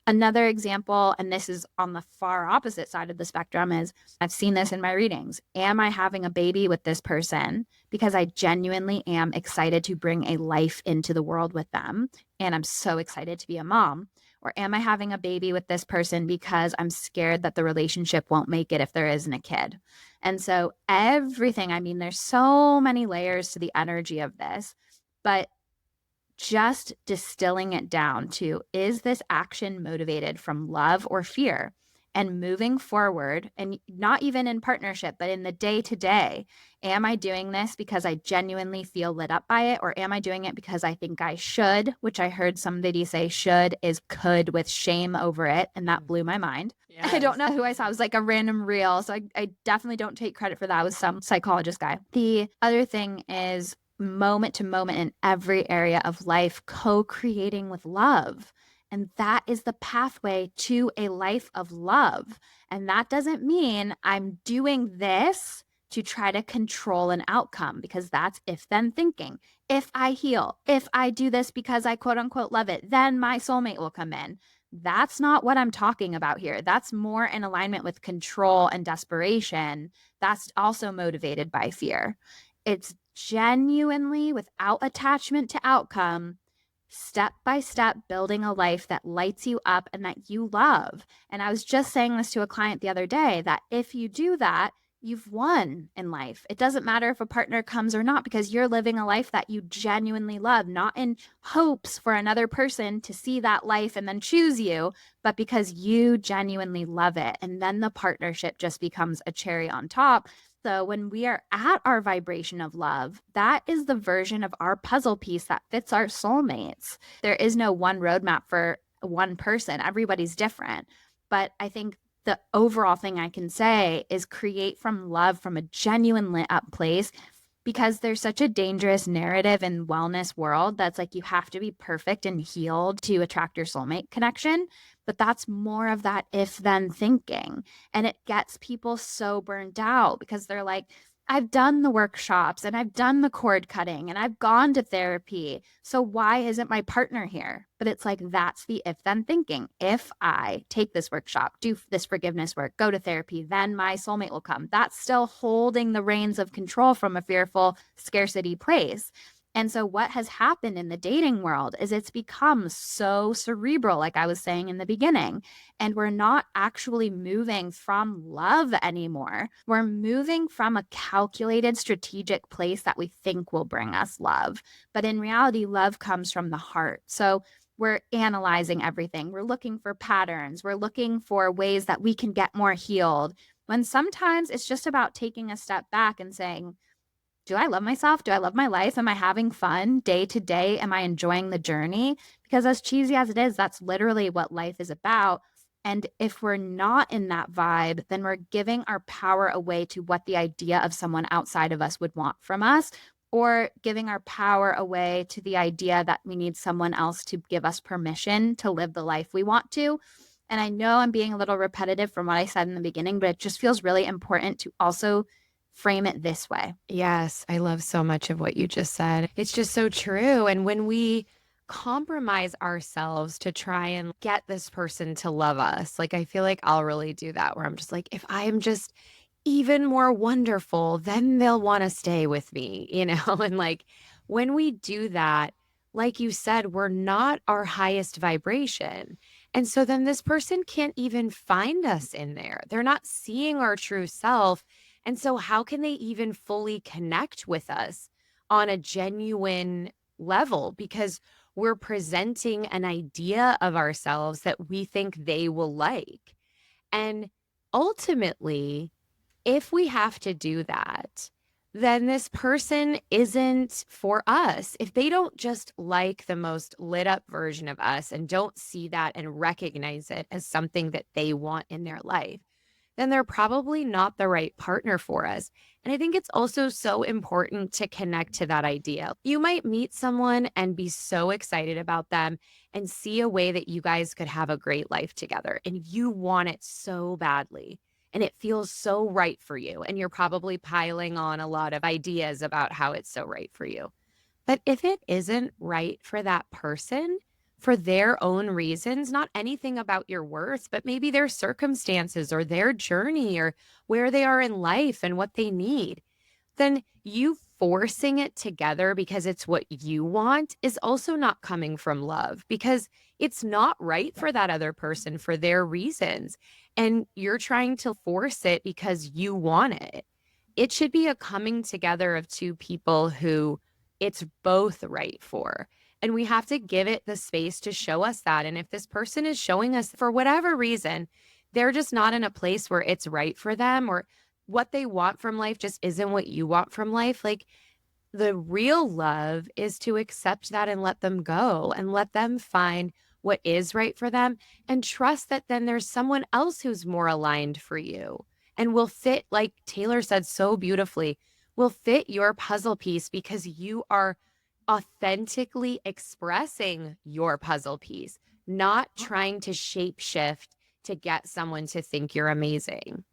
Another example, and this is on the far opposite side of the spectrum, is I've seen this in my readings. Am I having a baby with this person because I genuinely am excited to bring a life into the world with them? And I'm so excited to be a mom. Or am I having a baby with this person because I'm scared that the relationship won't make it if there isn't a kid? And so, everything, I mean, there's so many layers to the energy of this, but just distilling it down to, is this action motivated from love or fear? And moving forward, and not even in partnership, but in the day to day, am I doing this because I genuinely feel lit up by it? Or am I doing it because I think I should, which I heard somebody say should is could with shame over it. And that blew my mind. I don't Yes. know who I saw. It was like a random reel. So I definitely don't take credit for that. It was some psychologist guy. The other thing is moment to moment in every area of life, co creating with love. And that is the pathway to a life of love. And that doesn't mean I'm doing this to try to control an outcome, because that's if then thinking. If I heal, if I do this because I quote unquote love it, then my soulmate will come in. That's not what I'm talking about here. That's more in alignment with control and desperation. That's also motivated by fear. It's genuinely, without attachment to outcome, step by step building a life that lights you up and that you love. And I was just saying this to a client the other day, that if you do that, you've won in life. It doesn't matter if a partner comes or not, because you're living a life that you genuinely love, not in hopes for another person to see that life and then choose you, but because you genuinely love it. And then the partnership just becomes a cherry on top. So when we are at our vibration of love, that is the version of our puzzle piece that fits our soulmates. There is no one roadmap for one person. Everybody's different. But I think the overall thing I can say is create from love, from a genuine lit up place, because there's such a dangerous narrative in wellness world that's like you have to be perfect and healed to attract your soulmate connection. But that's more of that if then thinking. And it gets people so burned out because they're like, I've done the workshops and I've done the cord cutting and I've gone to therapy. So why isn't my partner here? But it's like, that's the if then thinking. If I take this workshop, do this forgiveness work, go to therapy, then my soulmate will come. That's still holding the reins of control from a fearful scarcity place. And so, what has happened in the dating world is it's become so cerebral, like I was saying in the beginning. And we're not actually moving from love anymore. We're moving from a calculated, strategic place that we think will bring us love. But in reality, love comes from the heart. So, we're analyzing everything. We're looking for patterns. We're looking for ways that we can get more healed. When sometimes it's just about taking a step back and saying, do I love myself? Do I love my life? Am I having fun day to day? Am I enjoying the journey? Because as cheesy as it is, that's literally what life is about. And if we're not in that vibe, then we're giving our power away to what the idea of someone outside of us would want from us, or giving our power away to the idea that we need someone else to give us permission to live the life we want to. And I know I'm being a little repetitive from what I said in the beginning, but it just feels really important to also frame it this way. Yes, I love so much of what you just said. It's just so true. And when we compromise ourselves to try and get this person to love us, like I feel like I'll really do that where I'm just like, if I am just even more wonderful, then they'll want to stay with me, you know? And like when we do that, like you said, we're not our highest vibration. And so then this person can't even find us in there. They're not seeing our true self. And so, how can they even fully connect with us on a genuine level? Because we're presenting an idea of ourselves that we think they will like. And ultimately, if we have to do that, then this person isn't for us. If they don't just like the most lit up version of us and don't see that and recognize it as something that they want in their life, then they're probably not the right partner for us. And I think it's also so important to connect to that idea. You might meet someone and be so excited about them and see a way that you guys could have a great life together, and you want it so badly. And it feels so right for you. And you're probably piling on a lot of ideas about how it's so right for you. But if it isn't right for that person, for their own reasons, not anything about your worth, but maybe their circumstances or their journey or where they are in life and what they need, then you forcing it together because it's what you want is also not coming from love because it's not right for that other person for their reasons. And you're trying to force it because you want it. It should be a coming together of two people who it's both right for. And we have to give it the space to show us that. And if this person is showing us for whatever reason, they're just not in a place where it's right for them or what they want from life just isn't what you want from life. Like the real love is to accept that and let them go and let them find what is right for them and trust that then there's someone else who's more aligned for you and will fit, like Taylor said so beautifully, will fit your puzzle piece because you are authentically expressing your puzzle piece, not trying to shape shift to get someone to think you're amazing.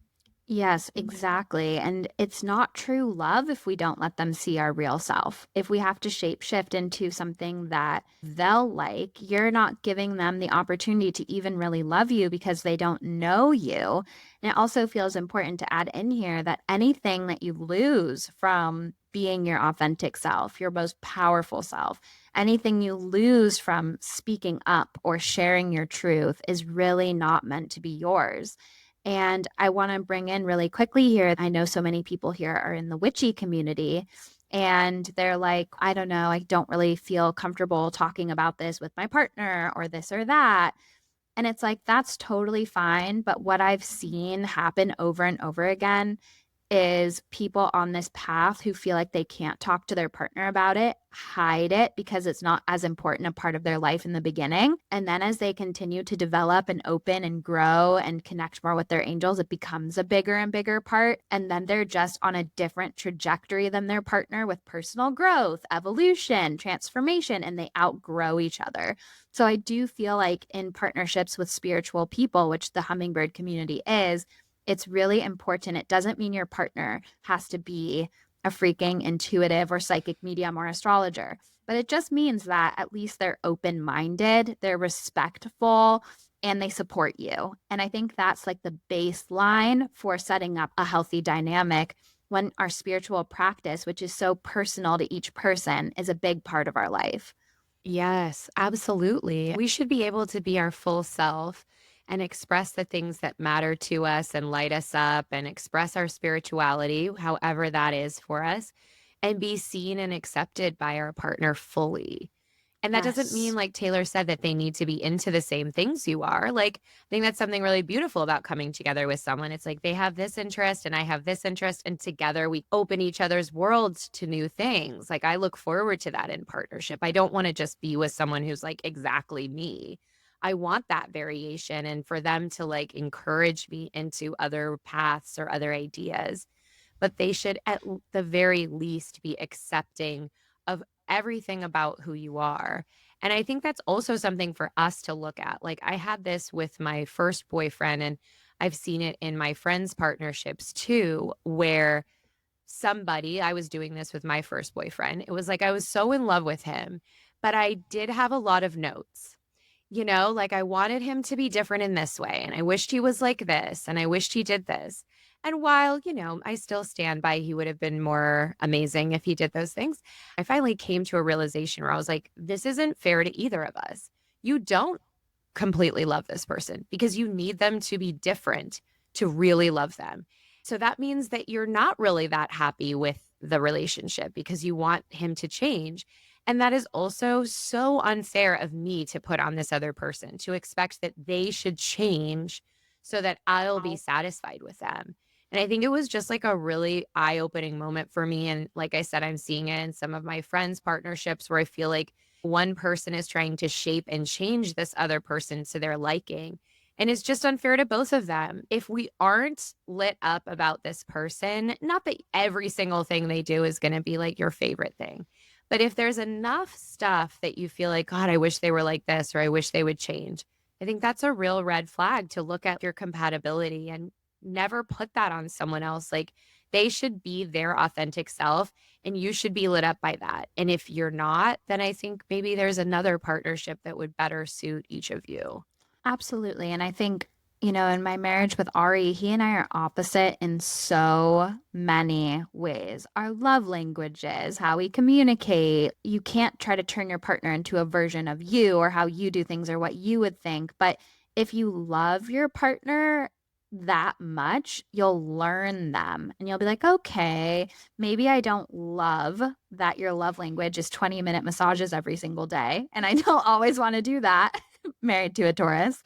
Yes, exactly. And it's not true love if we don't let them see our real self. If we have to shapeshift into something that they'll like, you're not giving them the opportunity to even really love you because they don't know you. And it also feels important to add in here that anything that you lose from being your authentic self, your most powerful self, anything you lose from speaking up or sharing your truth is really not meant to be yours. And I want to bring in really quickly here. I know so many people here are in the witchy community, and they're like, I don't know, I don't really feel comfortable talking about this with my partner or this or that. And it's like, that's totally fine. But what I've seen happen over and over again is people on this path who feel like they can't talk to their partner about it, hide it because it's not as important a part of their life in the beginning. And then as they continue to develop and open and grow and connect more with their angels, it becomes a bigger and bigger part. And then they're just on a different trajectory than their partner with personal growth, evolution, transformation, and they outgrow each other. So I do feel like in partnerships with spiritual people, which the hummingbird community is, it's really important. It doesn't mean your partner has to be a freaking intuitive or psychic medium or astrologer, but it just means that at least they're open minded, they're respectful, and they support you. And I think that's like the baseline for setting up a healthy dynamic when our spiritual practice, which is so personal to each person, is a big part of our life. Yes, absolutely. We should be able to be our full self and express the things that matter to us and light us up and express our spirituality, however that is for us, and be seen and accepted by our partner fully. And that doesn't mean, Yes. like Taylor said, that they need to be into the same things you are. Like, I think that's something really beautiful about coming together with someone. It's like they have this interest and I have this interest, and together we open each other's worlds to new things. Like, I look forward to that in partnership. I don't want to just be with someone who's like exactly me. I want that variation and for them to like encourage me into other paths or other ideas, but they should the very least be accepting of everything about who you are. And I think that's also something for us to look at. Like, I had this with my first boyfriend, and I've seen it in my friends' partnerships too, where I was doing this with my first boyfriend. It was like I was so in love with him, but I did have a lot of notes. Like I wanted him to be different in this way, and I wished he was like this, and I wished he did this. And while, I still stand by he would have been more amazing if he did those things, I finally came to a realization where I was like, this isn't fair to either of us. You don't completely love this person because you need them to be different to really love them. So that means that you're not really that happy with the relationship because you want him to change. And that is also so unfair of me to put on this other person to expect that they should change so that I'll be satisfied with them. And I think it was just like a really eye opening moment for me. And like I said, I'm seeing it in some of my friends' partnerships where I feel like one person is trying to shape and change this other person to their liking. And it's just unfair to both of them. If we aren't lit up about this person, not that every single thing they do is going to be like your favorite thing, but if there's enough stuff that you feel like, God, I wish they were like this, or I wish they would change, I think that's a real red flag to look at your compatibility and never put that on someone else. Like, they should be their authentic self and you should be lit up by that. And if you're not, then I think maybe there's another partnership that would better suit each of you. Absolutely. And I think, in my marriage with Ari, he and I are opposite in so many ways. Our love languages, how we communicate. You can't try to turn your partner into a version of you or how you do things or what you would think. But if you love your partner that much, you'll learn them and you'll be like, okay, maybe I don't love that your love language is 20-minute massages every single day. And I don't always want to do that. Married to a Taurus.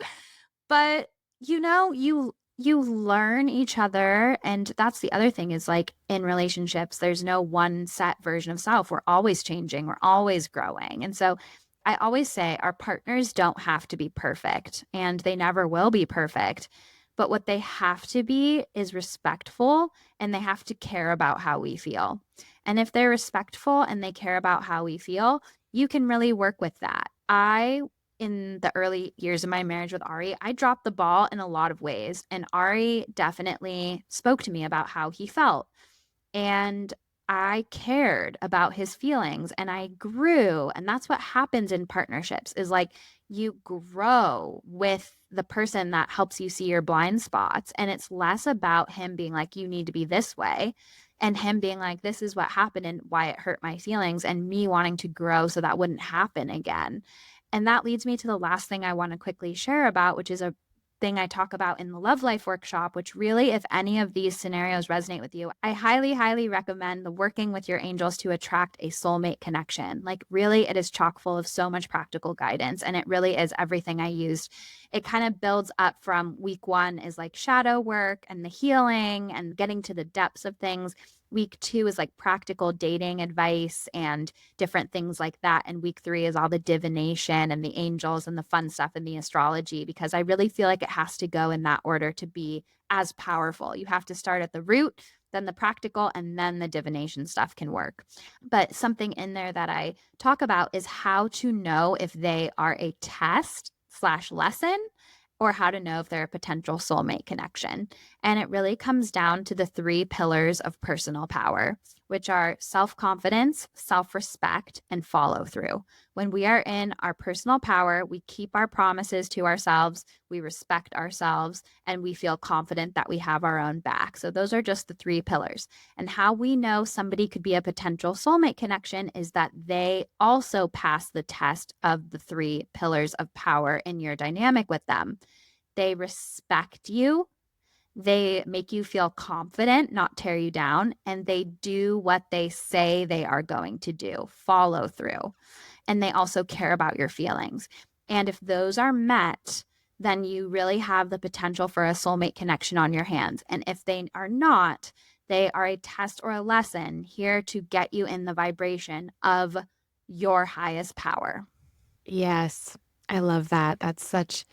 But you learn each other, and that's the other thing is like in relationships there's no one set version of self. We're always changing, we're always growing. And so I always say our partners don't have to be perfect and they never will be perfect. But what they have to be is respectful and they have to care about how we feel. And if they're respectful and they care about how we feel, you can really work with that. In the early years of my marriage with Ari, I dropped the ball in a lot of ways. And Ari definitely spoke to me about how he felt. And I cared about his feelings and I grew. And that's what happens in partnerships is like you grow with the person that helps you see your blind spots. And it's less about him being like, you need to be this way. And him being like, this is what happened and why it hurt my feelings, and me wanting to grow so that wouldn't happen again. And that leads me to the last thing I want to quickly share about, which is a thing I talk about in the Love Life workshop, which really, if any of these scenarios resonate with you, I highly, highly recommend the working with your angels to attract a soulmate connection. Like, really, it is chock full of so much practical guidance, and it really is everything I used. It kind of builds up from week one is like shadow work and the healing and getting to the depths of things. Week two is like practical dating advice and different things like that. And week three is all the divination and the angels and the fun stuff in the astrology, because I really feel like it has to go in that order to be as powerful. You have to start at the root, then the practical, and then the divination stuff can work. But something in there that I talk about is how to know if they are a test slash lesson or how to know if they're a potential soulmate connection. And it really comes down to the three pillars of personal power, which are self confidence, self respect, and follow through. When we are in our personal power, we keep our promises to ourselves, we respect ourselves, and we feel confident that we have our own back. So, those are just the three pillars. And how we know somebody could be a potential soulmate connection is that they also pass the test of the three pillars of power in your dynamic with them. They respect you, they make you feel confident, not tear you down, and they do what they say they are going to do, follow through. and they also care about your feelings. And if those are met, then you really have the potential for a soulmate connection on your hands. And if they are not, they are a test or a lesson here to get you in the vibration of your highest power. Yes, I love that. That's such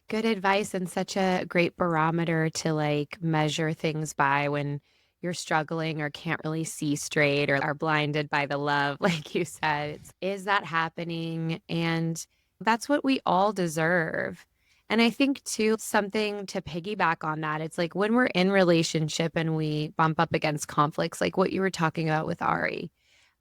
good advice and such a great barometer to like measure things by when you're struggling or can't really see straight or are blinded by the love, like you said. Is that happening? And that's what we all deserve. And I think too, something to piggyback on that, it's like when we're in relationship and we bump up against conflicts, like what you were talking about with Ari.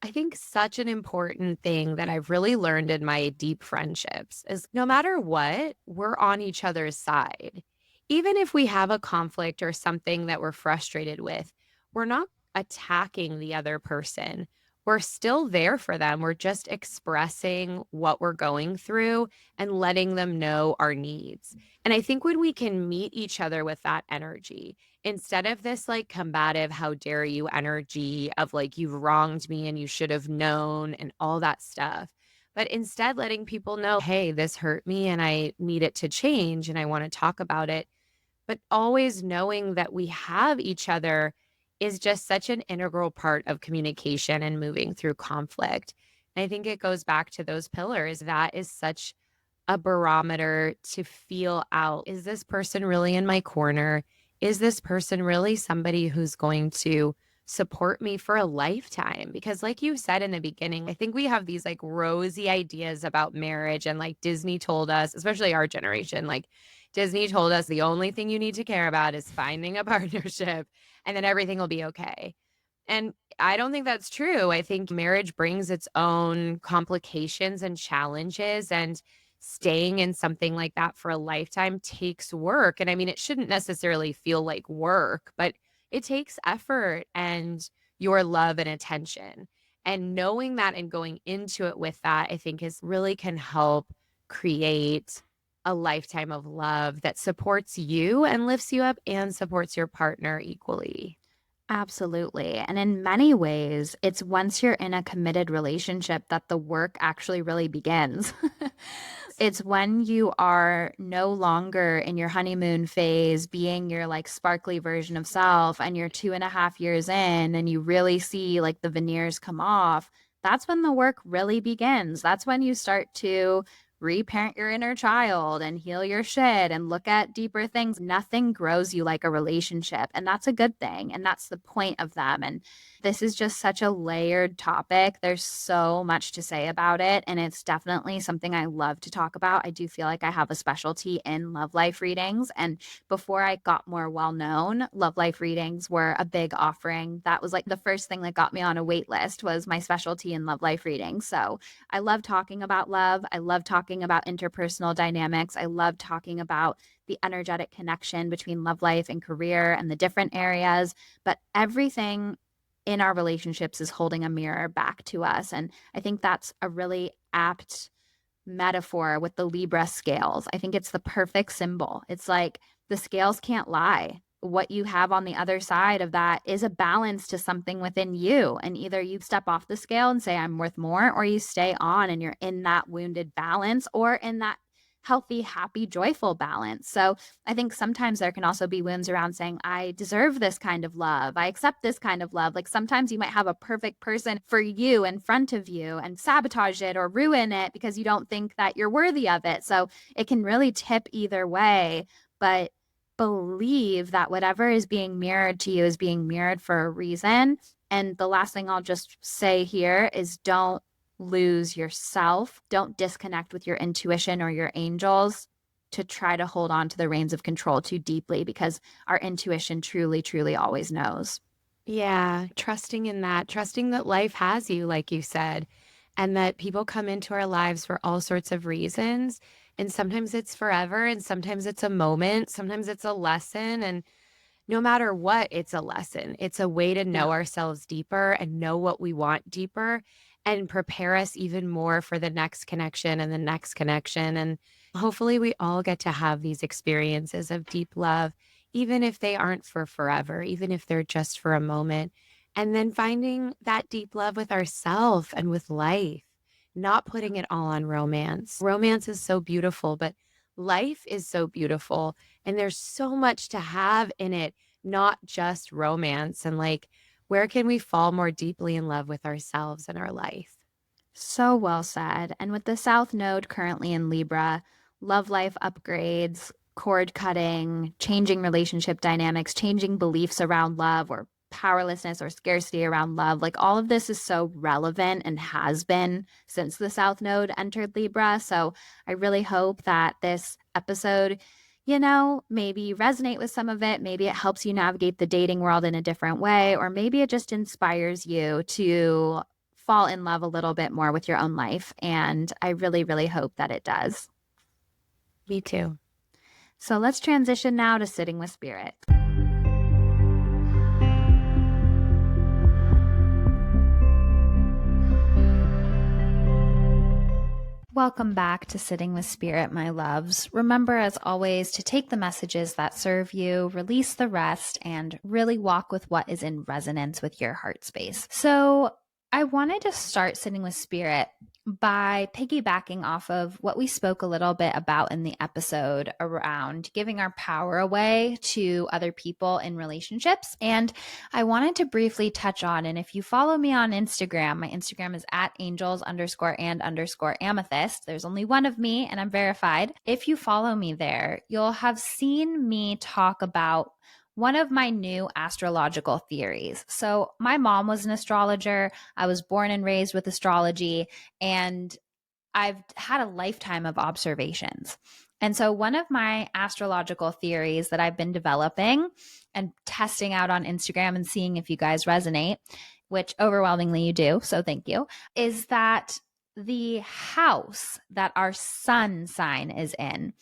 I think such an important thing that I've really learned in my deep friendships is no matter what, we're on each other's side. Even if we have a conflict or something that we're frustrated with, we're not attacking the other person. We're still there for them. We're just expressing what we're going through and letting them know our needs. And I think when we can meet each other with that energy, instead of this like combative, how dare you energy of like, you've wronged me and you should have known and all that stuff. But instead, letting people know, hey, this hurt me and I need it to change and I want to talk about it. But always knowing that we have each other is just such an integral part of communication and moving through conflict. And I think it goes back to those pillars. That is such a barometer to feel out, is this person really in my corner? Is this person really somebody who's going to support me for a lifetime? Because, like you said in the beginning, I think we have these like rosy ideas about marriage, and like Disney told us, especially our generation, like Disney told us the only thing you need to care about is finding a partnership and then everything will be okay. And I don't think that's true. I think marriage brings its own complications and challenges, and staying in something like that for a lifetime takes work. And I mean, it shouldn't necessarily feel like work, but it takes effort and your love and attention. And knowing that and going into it with that, I think is really can help create a lifetime of love that supports you and lifts you up and supports your partner equally. Absolutely. And in many ways, it's once you're in a committed relationship that the work actually really begins. It's when you are no longer in your honeymoon phase, being your like sparkly version of self, and you're 2.5 years in and you really see like the veneers come off. That's when the work really begins. That's when you start to reparent your inner child and heal your shit and look at deeper things. Nothing grows you like a relationship. And that's a good thing. And that's the point of them. And this is just such a layered topic. There's so much to say about it. And it's definitely something I love to talk about. I do feel like I have a specialty in love life readings. And before I got more well known, love life readings were a big offering. That was like the first thing that got me on a wait list was my specialty in love life readings. So I love talking about love. I love talking about interpersonal dynamics. I love talking about the energetic connection between love life and career and the different areas. But everything in our relationships is holding a mirror back to us. And I think that's a really apt metaphor with the Libra scales. I think it's the perfect symbol. It's like the scales can't lie. What you have on the other side of that is a balance to something within you. And either you step off the scale and say, I'm worth more, or you stay on and you're in that wounded balance or in that healthy, happy, joyful balance. So I think sometimes there can also be wounds around saying, I deserve this kind of love. I accept this kind of love. Like sometimes you might have a perfect person for you in front of you and sabotage it or ruin it because you don't think that you're worthy of it. So it can really tip either way. But believe that whatever is being mirrored to you is being mirrored for a reason. And the last thing I'll just say here is don't lose yourself. Don't disconnect with your intuition or your angels to try to hold on to the reins of control too deeply because our intuition truly, truly always knows. Yeah, trusting in that, trusting that life has you, like you said, and that people come into our lives for all sorts of reasons. And sometimes it's forever, and sometimes it's a moment, sometimes it's a lesson. And no matter what, it's a lesson. It's a way to Yeah. know ourselves deeper and know what we want deeper and prepare us even more for the next connection and the next connection. And hopefully, we all get to have these experiences of deep love, even if they aren't for forever, even if they're just for a moment. And then finding that deep love with ourself and with life. not putting it all on romance. Romance is so beautiful, but life is so beautiful. And there's so much to have in it, not just romance. And like, where can we fall more deeply in love with ourselves and our life? So well said. And with the South Node currently in Libra, love life upgrades, cord cutting, changing relationship dynamics, changing beliefs around love or powerlessness or scarcity around love, like all of this is so relevant and has been since the South Node entered Libra. So I really hope that this episode, maybe resonate with some of it. Maybe it helps you navigate the dating world in a different way, or maybe it just inspires you to fall in love a little bit more with your own life. And I really, really hope that it does. Me too. So let's transition now to sitting with spirit. Welcome back to Sitting with Spirit, my loves. Remember, as always, to take the messages that serve you, release the rest, and really walk with what is in resonance with your heart space. So, I wanted to start Sitting with Spirit by piggybacking off of what we spoke a little bit about in the episode around giving our power away to other people in relationships. And I wanted to briefly touch on, and if you follow me on Instagram, my Instagram is at angels_and_amethyst. There's only one of me and I'm verified. If you follow me there, you'll have seen me talk about one of my new astrological theories. So, my mom was an astrologer. I was born and raised with astrology, and I've had a lifetime of observations. And so, one of my astrological theories that I've been developing and testing out on Instagram and seeing if you guys resonate, which overwhelmingly you do, so thank you, is that the house that our sun sign is in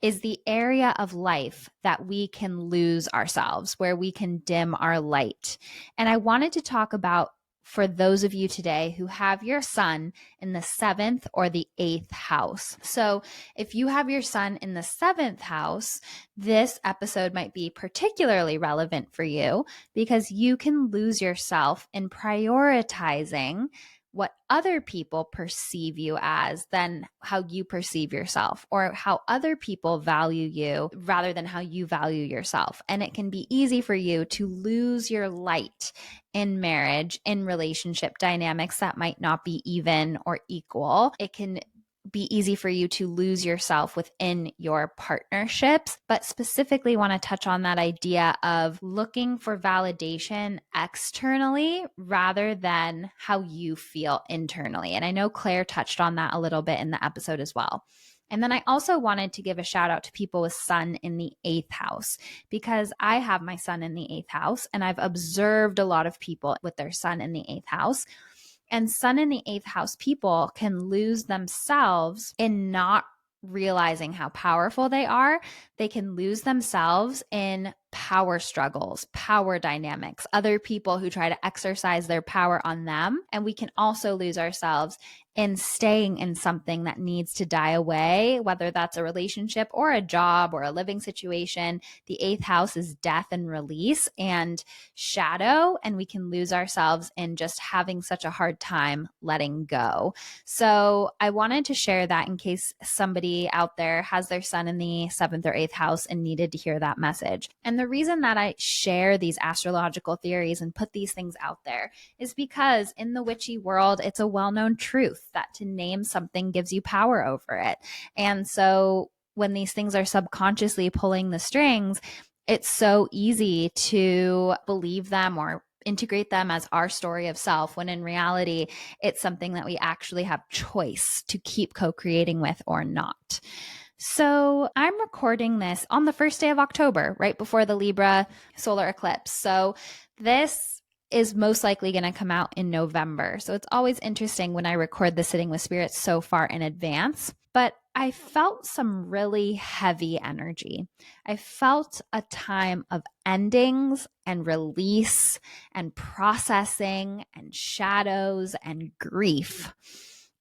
is the area of life that we can lose ourselves, where we can dim our light. And I wanted to talk about, for those of you today who have your sun in the seventh or the eighth house. So if you have your sun in the seventh house, this episode might be particularly relevant for you because you can lose yourself in prioritizing what other people perceive you as than how you perceive yourself, or how other people value you rather than how you value yourself. And it can be easy for you to lose your light in marriage, in relationship dynamics that might not be even or equal. It can be easy for you to lose yourself within your partnerships, but specifically want to touch on that idea of looking for validation externally rather than how you feel internally. And I know Claire touched on that a little bit in the episode as well. And then I also wanted to give a shout out to people with sun in the eighth house, because I have my sun in the eighth house and I've observed a lot of people with their sun in the eighth house. And sun in the eighth house people can lose themselves in not realizing how powerful they are. They can lose themselves in power struggles, power dynamics, other people who try to exercise their power on them. And we can also lose ourselves in staying in something that needs to die away, whether that's a relationship or a job or a living situation. The eighth house is death and release and shadow, and we can lose ourselves in just having such a hard time letting go. So I wanted to share that in case somebody out there has their sun in the seventh or eighth house and needed to hear that message. And the reason that I share these astrological theories and put these things out there is because in the witchy world, it's a well-known truth that to name something gives you power over it. And so when these things are subconsciously pulling the strings, it's so easy to believe them or integrate them as our story of self, when in reality, it's something that we actually have choice to keep co-creating with or not. So I'm recording this on the first day of October, right before the Libra solar eclipse. So this is most likely going to come out in November. So it's always interesting when I record the Sitting with Spirit so far in advance. But I felt some really heavy energy. I felt a time of endings and release and processing and shadows and grief.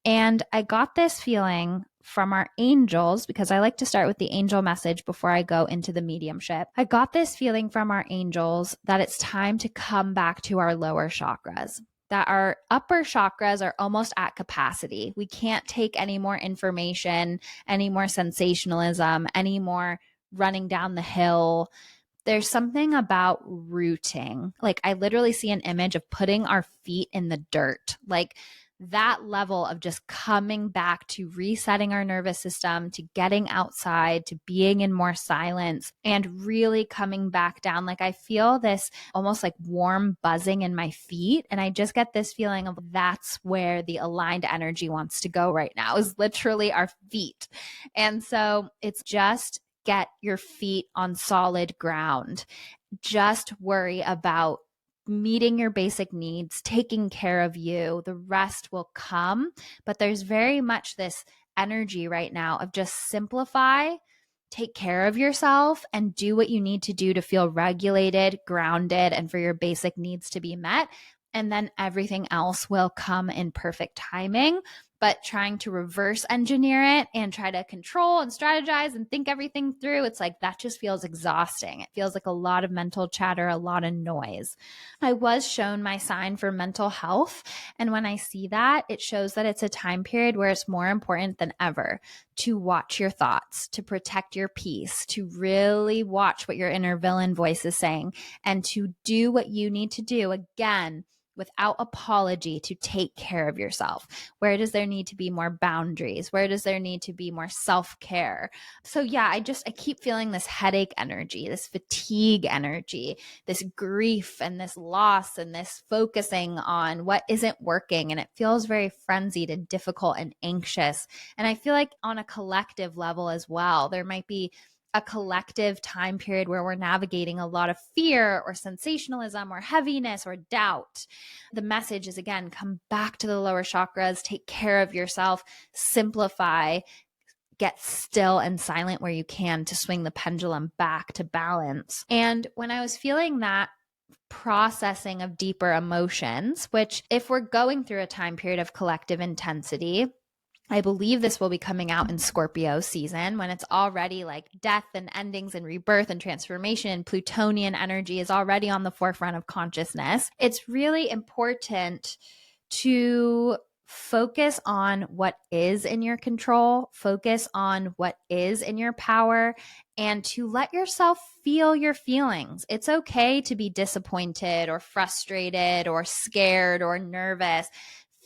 And I got this feeling from our angels, because I like to start with the angel message before I go into the mediumship. I got this feeling from our angels that it's time to come back to our lower chakras. that our upper chakras are almost at capacity. We can't take any more information, any more sensationalism, any more running down the hill. There's something about rooting. Like, I literally see an image of putting our feet in the dirt. Like, that level of just coming back to resetting our nervous system, to getting outside, to being in more silence, and really coming back down. Like, I feel this almost like warm buzzing in my feet. And I just get this feeling of that's where the aligned energy wants to go right now, is literally our feet. And so it's just get your feet on solid ground. Just worry about meeting your basic needs, taking care of you. The rest will come. But there's very much this energy right now of just simplify, take care of yourself, and do what you need to do to feel regulated, grounded, and for your basic needs to be met. And then everything else will come in perfect timing. But trying to reverse engineer it and try to control and strategize and think everything through, it's like that just feels exhausting. It feels like a lot of mental chatter, a lot of noise. I was shown my sign for mental health. And when I see that, it shows that it's a time period where it's more important than ever to watch your thoughts, to protect your peace, to really watch what your inner villain voice is saying, and to do what you need to do again without apology to take care of yourself. Where does there need to be more boundaries? Where does there need to be more self-care? So yeah, I keep feeling this headache energy, this fatigue energy, this grief and this loss and this focusing on what isn't working. And it feels very frenzied and difficult and anxious. And I feel like on a collective level as well, there might be a collective time period where we're navigating a lot of fear or sensationalism or heaviness or doubt. The message is, again, come back to the lower chakras, take care of yourself, simplify, get still and silent where you can to swing the pendulum back to balance. And when I was feeling that processing of deeper emotions, which if we're going through a time period of collective intensity, I believe this will be coming out in Scorpio season when it's already like death and endings and rebirth and transformation. Plutonian energy is already on the forefront of consciousness. It's really important to focus on what is in your control, focus on what is in your power, and to let yourself feel your feelings. It's okay to be disappointed or frustrated or scared or nervous.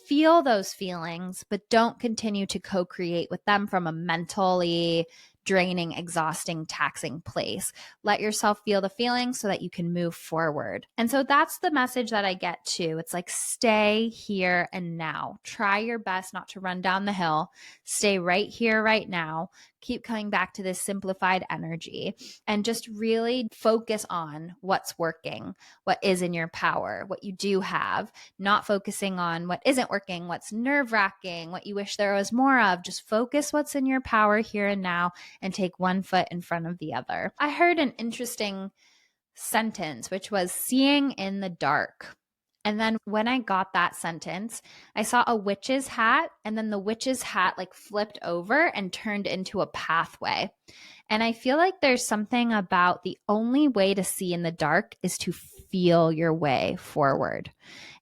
Feel those feelings, but don't continue to co-create with them from a mentally draining, exhausting, taxing place. Let yourself feel the feelings so that you can move forward. And so that's the message that I get too. It's like, stay here and now. Try your best not to run down the hill. Stay right here, right now. Keep coming back to this simplified energy and just really focus on what's working, what is in your power, what you do have, not focusing on what isn't working, what's nerve-wracking, what you wish there was more of. Just focus what's in your power here and now and take one foot in front of the other. I heard an interesting sentence, which was seeing in the dark. And then when I got that sentence, I saw a witch's hat, and then the witch's hat like flipped over and turned into a pathway. And I feel like there's something about the only way to see in the dark is to feel your way forward.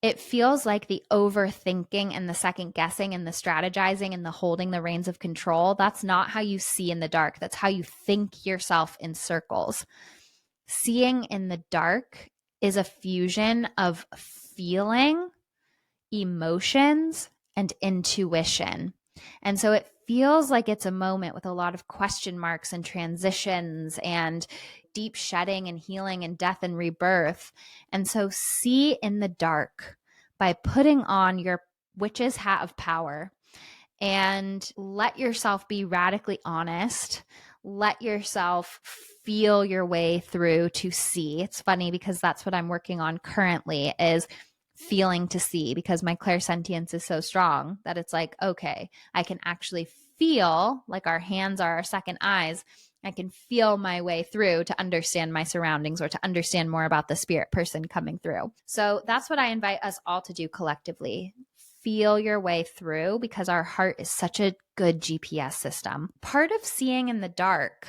It feels like the overthinking and the second guessing and the strategizing and the holding the reins of control, that's not how you see in the dark. That's how you think yourself in circles. Seeing in the dark is a fusion of feeling, emotions, and intuition. And so it feels like it's a moment with a lot of question marks and transitions and deep shedding and healing and death and rebirth. And so see in the dark by putting on your witch's hat of power and let yourself be radically honest. Let yourself feel your way through to see. It's funny because that's what I'm working on currently, is feeling to see, because my clairsentience is so strong that it's like, okay, I can actually feel, like our hands are our second eyes. I can feel my way through to understand my surroundings or to understand more about the spirit person coming through. So that's what I invite us all to do collectively. Feel your way through, because our heart is such a good GPS system. Part of seeing in the dark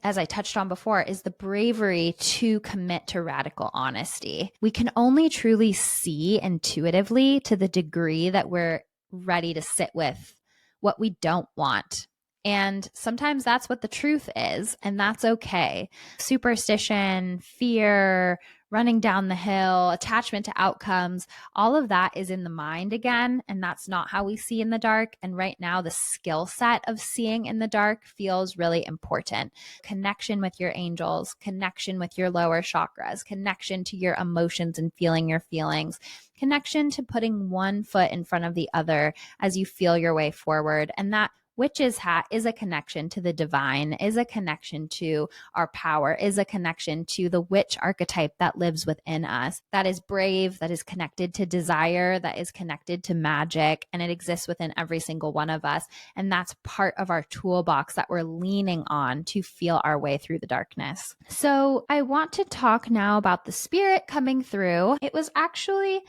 as I touched on before, is the bravery to commit to radical honesty. We can only truly see intuitively to the degree that we're ready to sit with what we don't want. And sometimes that's what the truth is, and that's okay. Superstition, fear, running down the hill, attachment to outcomes, all of that is in the mind again. And that's not how we see in the dark. And right now, the skill set of seeing in the dark feels really important. Connection with your angels, connection with your lower chakras, connection to your emotions and feeling your feelings, connection to putting one foot in front of the other as you feel your way forward. And that witch's hat is a connection to the divine, is a connection to our power, is a connection to the witch archetype that lives within us, that is brave, that is connected to desire, that is connected to magic, and it exists within every single one of us. And that's part of our toolbox that we're leaning on to feel our way through the darkness. So I want to talk now about the spirit coming through. It was actually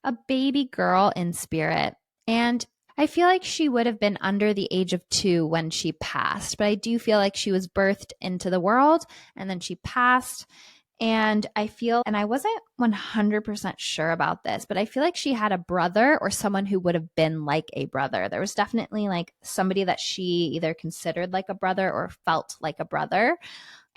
a baby girl in spirit. And I feel like she would have been under the age of 2 when she passed, but I do feel like she was birthed into the world and then she passed. And I feel, and I wasn't 100% sure about this, but I feel like she had a brother or someone who would have been like a brother. There was definitely like somebody that she either considered like a brother or felt like a brother.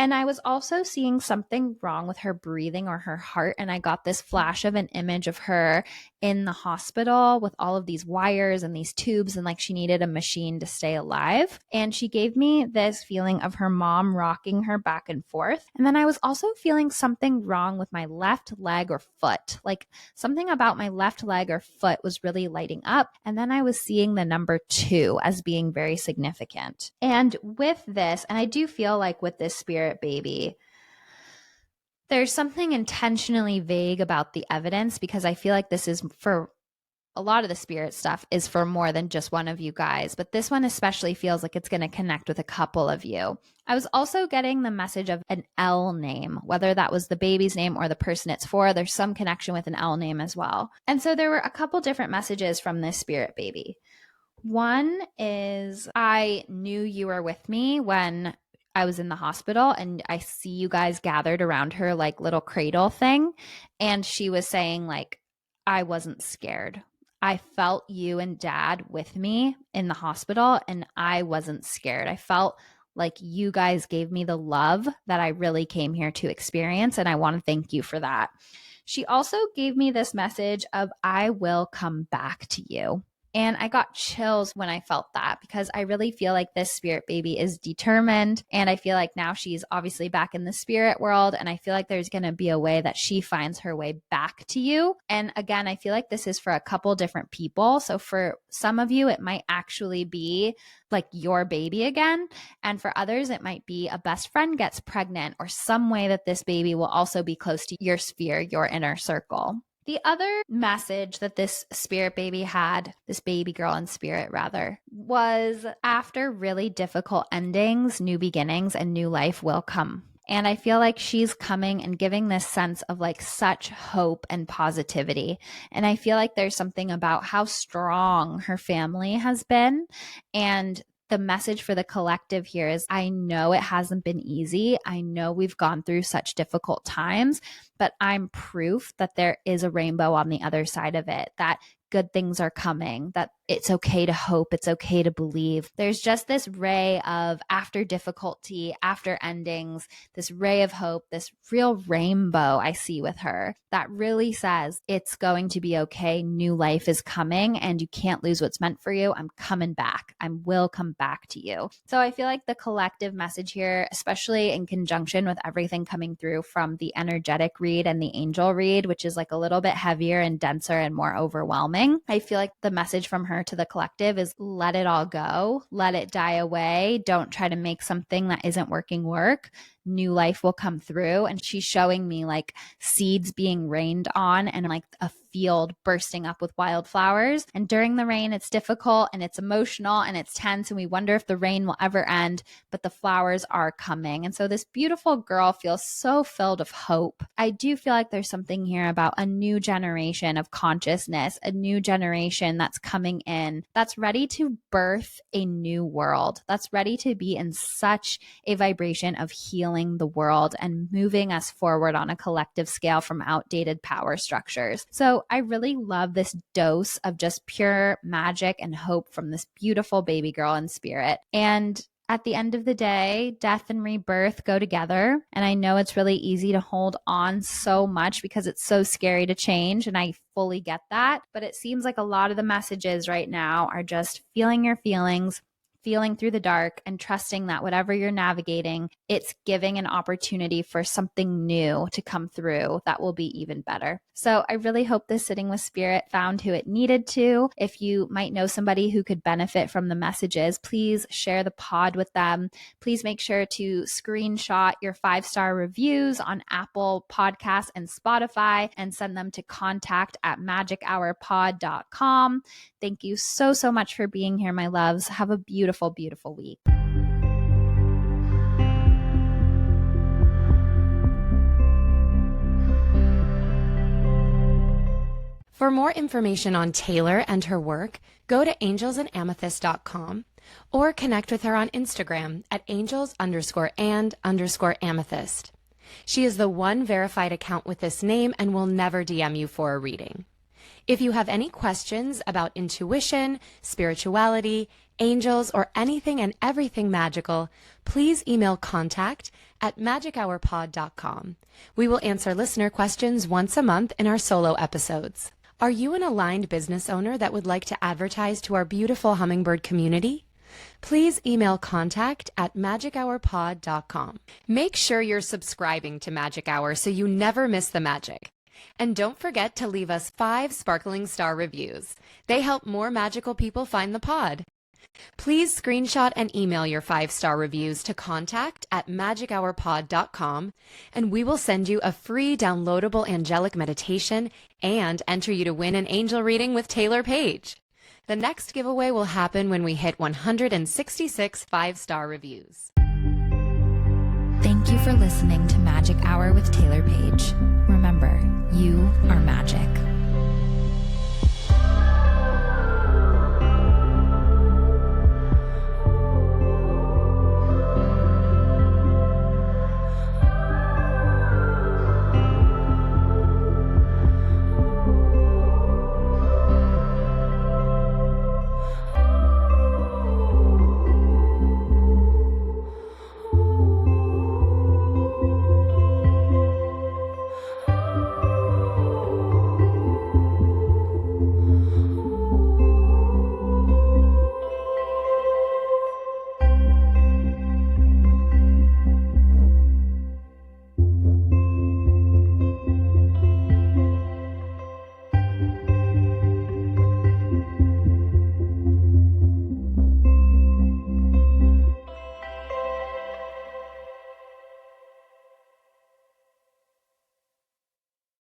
And I was also seeing something wrong with her breathing or her heart. And I got this flash of an image of her in the hospital with all of these wires and these tubes, and like she needed a machine to stay alive. And she gave me this feeling of her mom rocking her back and forth. And then I was also feeling something wrong with my left leg or foot. Like something about my left leg or foot was really lighting up. And then I was seeing the number 2 as being very significant. And with this, and I do feel like with this spirit baby, there's something intentionally vague about the evidence, because I feel like this is for a lot of the spirit stuff is for more than just one of you guys, but this one especially feels like it's going to connect with a couple of you. I was also getting the message of an L name, whether that was the baby's name or the person it's for. There's some connection with an L name as well. And so there were a couple different messages from this spirit baby. One is, I knew you were with me when I was in the hospital, and I see you guys gathered around her like little cradle thing. And she was saying like, I wasn't scared. I felt you and dad with me in the hospital and I wasn't scared. I felt like you guys gave me the love that I really came here to experience. And I want to thank you for that. She also gave me this message of, I will come back to you. And I got chills when I felt that, because I really feel like this spirit baby is determined. And I feel like now she's obviously back in the spirit world. And I feel like there's going to be a way that she finds her way back to you. And again, I feel like this is for a couple different people. So for some of you, it might actually be like your baby again. And for others, it might be a best friend gets pregnant, or some way that this baby will also be close to your sphere, your inner circle. The other message that this spirit baby had, this baby girl in spirit rather, was after really difficult endings, new beginnings and new life will come. And I feel like she's coming and giving this sense of like such hope and positivity. And I feel like there's something about how strong her family has been. And the message for the collective here is, I know it hasn't been easy. I know we've gone through such difficult times, but I'm proof that there is a rainbow on the other side of it, that good things are coming, that it's okay to hope, it's okay to believe. There's just this ray of, after difficulty, after endings, this ray of hope, this real rainbow I see with her that really says it's going to be okay. New life is coming and you can't lose what's meant for you. I'm coming back. I will come back to you. So I feel like the collective message here, especially in conjunction with everything coming through from the energetic read and the angel read, which is like a little bit heavier and denser and more overwhelming, I feel like the message from her to the collective is, let it all go, let it die away. Don't try to make something that isn't working work. new life will come through. And she's showing me like seeds being rained on and like a field bursting up with wildflowers. And during the rain, it's difficult and it's emotional and it's tense. And we wonder if the rain will ever end, but the flowers are coming. And so this beautiful girl feels so filled of hope. I do feel like there's something here about a new generation of consciousness, a new generation that's coming in, that's ready to birth a new world, that's ready to be in such a vibration of healing the world and moving us forward on a collective scale from outdated power structures. So I really love this dose of just pure magic and hope from this beautiful baby girl in spirit. And at the end of the day, death and rebirth go together. And I know it's really easy to hold on so much because it's so scary to change. And I fully get that. But it seems like a lot of the messages right now are just feeling your feelings, feeling through the dark, and trusting that whatever you're navigating, it's giving an opportunity for something new to come through that will be even better. So I really hope this sitting with spirit found who it needed to. If you might know somebody who could benefit from the messages, please share the pod with them. Please make sure to screenshot your 5-star reviews on Apple Podcasts and Spotify and send them to contact@magichourpod.com. Thank you so, so much for being here, my loves. Have a beautiful, beautiful week. For more information on Taylor and her work, go to angelsandamethyst.com or connect with her on Instagram at angels_and_amethyst. She is the one verified account with this name and will never DM you for a reading. If you have any questions about intuition, spirituality, angels, or anything and everything magical, please email contact@magichourpod.com. We will answer listener questions once a month in our solo episodes. Are you an aligned business owner that would like to advertise to our beautiful hummingbird community? Please email contact@magichourpod.com. Make sure you're subscribing to Magic Hour so you never miss the magic. And don't forget to leave us 5 sparkling star reviews. They help more magical people find the pod. Please screenshot and email your 5-star reviews to contact@magichourpod.com, and we will send you a free downloadable angelic meditation and enter you to win an angel reading with Taylor Page. The next giveaway will happen when we hit 166 5-star reviews. Thank you for listening to Magic Hour with Taylor Page.